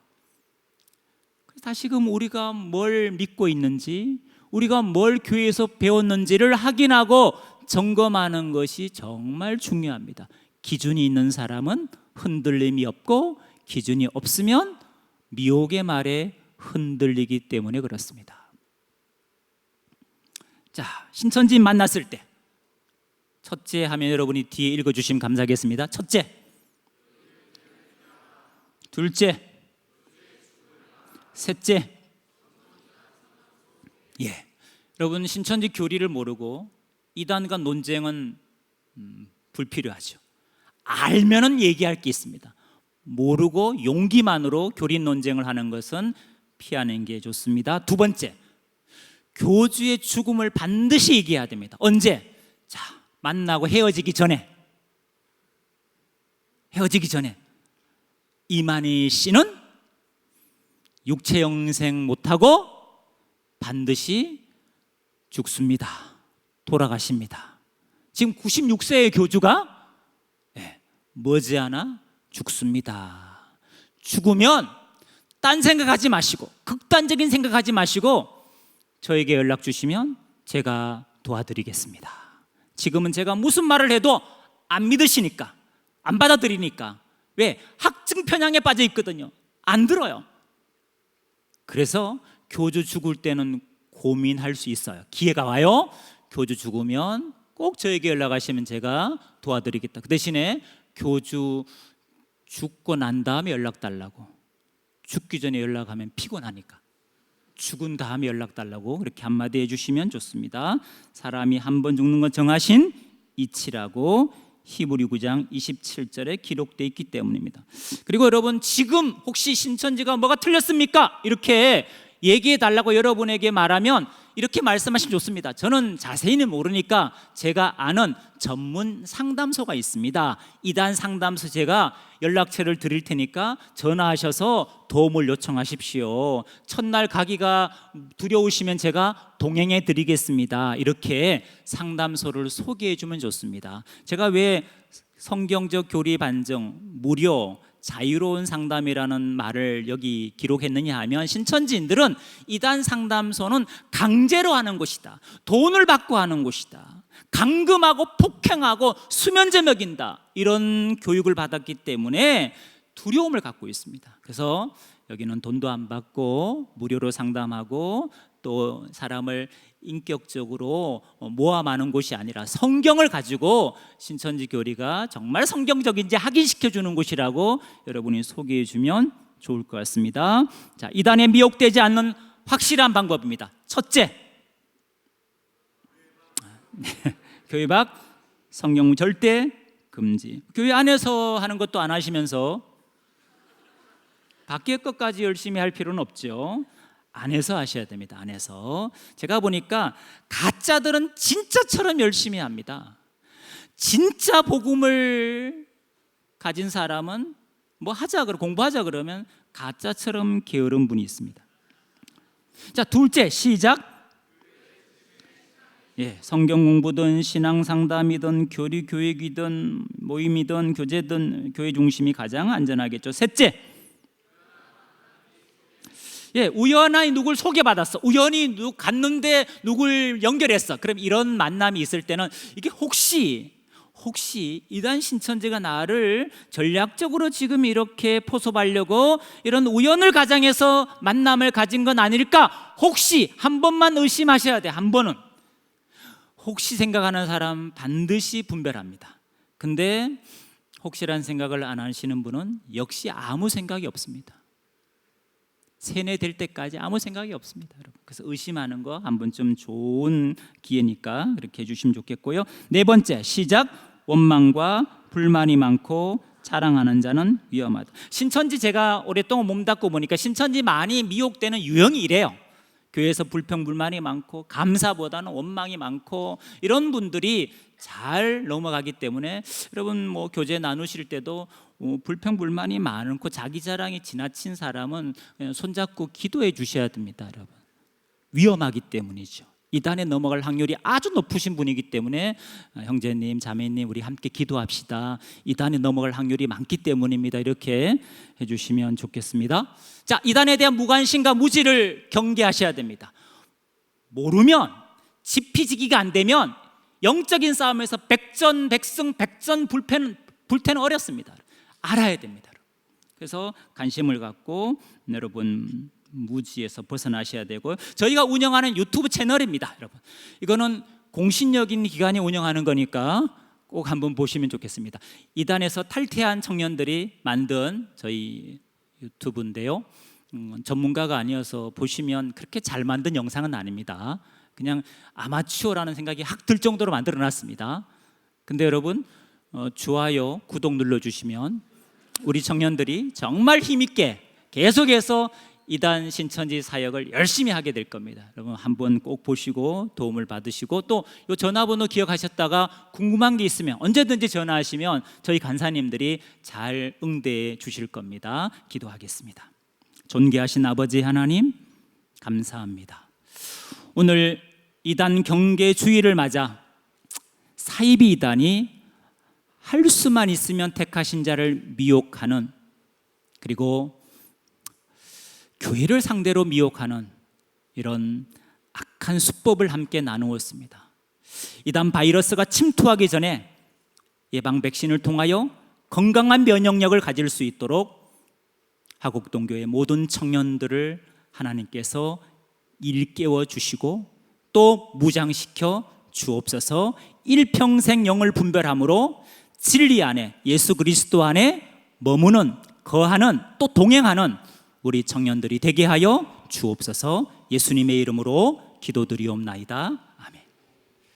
[SPEAKER 1] 다시금 우리가 뭘 믿고 있는지, 우리가 뭘 교회에서 배웠는지를 확인하고 점검하는 것이 정말 중요합니다. 기준이 있는 사람은 흔들림이 없고 기준이 없으면 미혹의 말에 흔들리기 때문에 그렇습니다. 자, 신천지인 만났을 때 첫째 하면 여러분이 뒤에 읽어주시면 감사하겠습니다. 첫째, 둘째, 셋째. 예, 여러분 신천지 교리를 모르고 이단과 논쟁은 불필요하죠. 알면은 얘기할 게 있습니다. 모르고 용기만으로 교리 논쟁을 하는 것은 피하는 게 좋습니다. 두 번째, 교주의 죽음을 반드시 얘기해야 됩니다. 언제? 자, 만나고 헤어지기 전에 이만희 씨는 육체 영생 못하고 반드시 죽습니다. 돌아가십니다. 지금 96세의 교주가 머지않아 죽습니다. 죽으면 딴 생각하지 마시고, 극단적인 생각하지 마시고 저에게 연락 주시면 제가 도와드리겠습니다. 지금은 제가 무슨 말을 해도 안 믿으시니까, 안 받아들이니까. 왜? 학증 편향에 빠져 있거든요. 안 들어요. 그래서 교주 죽을 때는 고민할 수 있어요. 기회가 와요. 교주 죽으면 꼭 저에게 연락하시면 제가 도와드리겠다. 그 대신에 교주 죽고 난 다음에 연락 달라고. 죽기 전에 연락하면 피곤하니까. 죽은 다음에 연락 달라고 그렇게 한마디 해주시면 좋습니다. 사람이 한 번 죽는 건 정하신 이치라고 히브리 9장 27절에 기록되어 있기 때문입니다. 그리고 여러분, 지금 혹시 신천지가 뭐가 틀렸습니까? 이렇게 얘기해 달라고 여러분에게 말하면 이렇게 말씀하시면 좋습니다. 저는 자세히는 모르니까 제가 아는 전문 상담소가 있습니다. 이단 상담소 제가 연락처를 드릴 테니까 전화하셔서 도움을 요청하십시오. 첫날 가기가 두려우시면 제가 동행해 드리겠습니다. 이렇게 상담소를 소개해 주면 좋습니다. 제가 왜 성경적 교리 반증, 무료, 자유로운 상담이라는 말을 여기 기록했느냐 하면, 신천지인들은 이단 상담소는 강제로 하는 곳이다, 돈을 받고 하는 곳이다, 감금하고 폭행하고 수면제 먹인다, 이런 교육을 받았기 때문에 두려움을 갖고 있습니다. 그래서 여기는 돈도 안 받고 무료로 상담하고 또 사람을 인격적으로 모함하는 곳이 아니라 성경을 가지고 신천지 교리가 정말 성경적인지 확인시켜주는 곳이라고 여러분이 소개해 주면 좋을 것 같습니다. 자, 이단에 미혹되지 않는 확실한 방법입니다. 첫째, 교회 밖 성경 절대 금지. 교회 안에서 하는 것도 안 하시면서 밖의 것까지 열심히 할 필요는 없죠. 안에서 하셔야 됩니다. 안에서. 제가 보니까 가짜들은 진짜처럼 열심히 합니다. 진짜 복음을 가진 사람은 뭐 하자, 공부하자 그러면 가짜처럼 게으른 분이 있습니다. 자, 둘째, 시작. 성경 공부든 신앙 상담이든 교리 교육이든 모임이든 교제든 교회 중심이 가장 안전하겠죠. 셋째, 우연히 누굴 소개받았어. 우연히 갔는데 누굴 연결했어. 그럼 이런 만남이 있을 때는 이게 혹시 이단 신천지가 나를 전략적으로 지금 이렇게 포섭하려고 이런 우연을 가장해서 만남을 가진 건 아닐까? 혹시 한 번만 의심하셔야 돼. 한 번은. 혹시 생각하는 사람 반드시 분별합니다. 근데 혹시란 생각을 안 하시는 분은 역시 아무 생각이 없습니다. 세뇌될 때까지 아무 생각이 없습니다, 여러분. 그래서 의심하는 거 한 번쯤 좋은 기회니까 그렇게 해주시면 좋겠고요. 네 번째, 시작. 원망과 불만이 많고 자랑하는 자는 위험하다. 신천지 제가 오랫동안 몸담고 보니까 신천지 많이 미혹되는 유형이 이래요. 교회에서 불평불만이 많고 감사보다는 원망이 많고 이런 분들이 잘 넘어가기 때문에 여러분 뭐 교제 나누실 때도 불평불만이 많고 자기 자랑이 지나친 사람은 그냥 손잡고 기도해 주셔야 됩니다, 여러분. 위험하기 때문이죠. 이단에 넘어갈 확률이 아주 높으신 분이기 때문에 형제님, 자매님 우리 함께 기도합시다. 이단에 넘어갈 확률이 많기 때문입니다. 이렇게 해주시면 좋겠습니다. 자, 이단에 대한 무관심과 무지를 경계하셔야 됩니다. 모르면 지피지기가 안 되면 영적인 싸움에서 백전백승 백전불패는 어렵습니다. 알아야 됩니다. 그래서 관심을 갖고 여러분 무지에서 벗어나셔야 되고, 저희가 운영하는 유튜브 채널입니다, 여러분. 이거는 공신력인 기관이 운영하는 거니까 꼭 한번 보시면 좋겠습니다. 이단에서 탈퇴한 청년들이 만든 저희 유튜브인데요, 전문가가 아니어서 보시면 그렇게 잘 만든 영상은 아닙니다. 그냥 아마추어라는 생각이 확 들 정도로 만들어 놨습니다. 근데 여러분 좋아요, 구독 눌러주시면 우리 청년들이 정말 힘있게 계속해서 이단 신천지 사역을 열심히 하게 될 겁니다. 여러분 한번 꼭 보시고 도움을 받으시고, 또 이 전화번호 기억하셨다가 궁금한 게 있으면 언제든지 전화하시면 저희 간사님들이 잘 응대해 주실 겁니다. 기도하겠습니다. 존귀하신 아버지 하나님, 감사합니다. 오늘 이단 경계 주일을 맞아 사이비 이단이 할 수만 있으면 택하신 자를 미혹하는, 그리고 교회를 상대로 미혹하는 이런 악한 수법을 함께 나누었습니다. 이단 바이러스가 침투하기 전에 예방 백신을 통하여 건강한 면역력을 가질 수 있도록 하곡동교회 모든 청년들을 하나님께서 일깨워 주시고 또 무장시켜 주옵소서. 일평생 영을 분별함으로 진리 안에, 예수 그리스도 안에 머무는, 거하는, 또 동행하는 우리 청년들이 되게 하여 주옵소서. 예수님의 이름으로 기도드리옵나이다.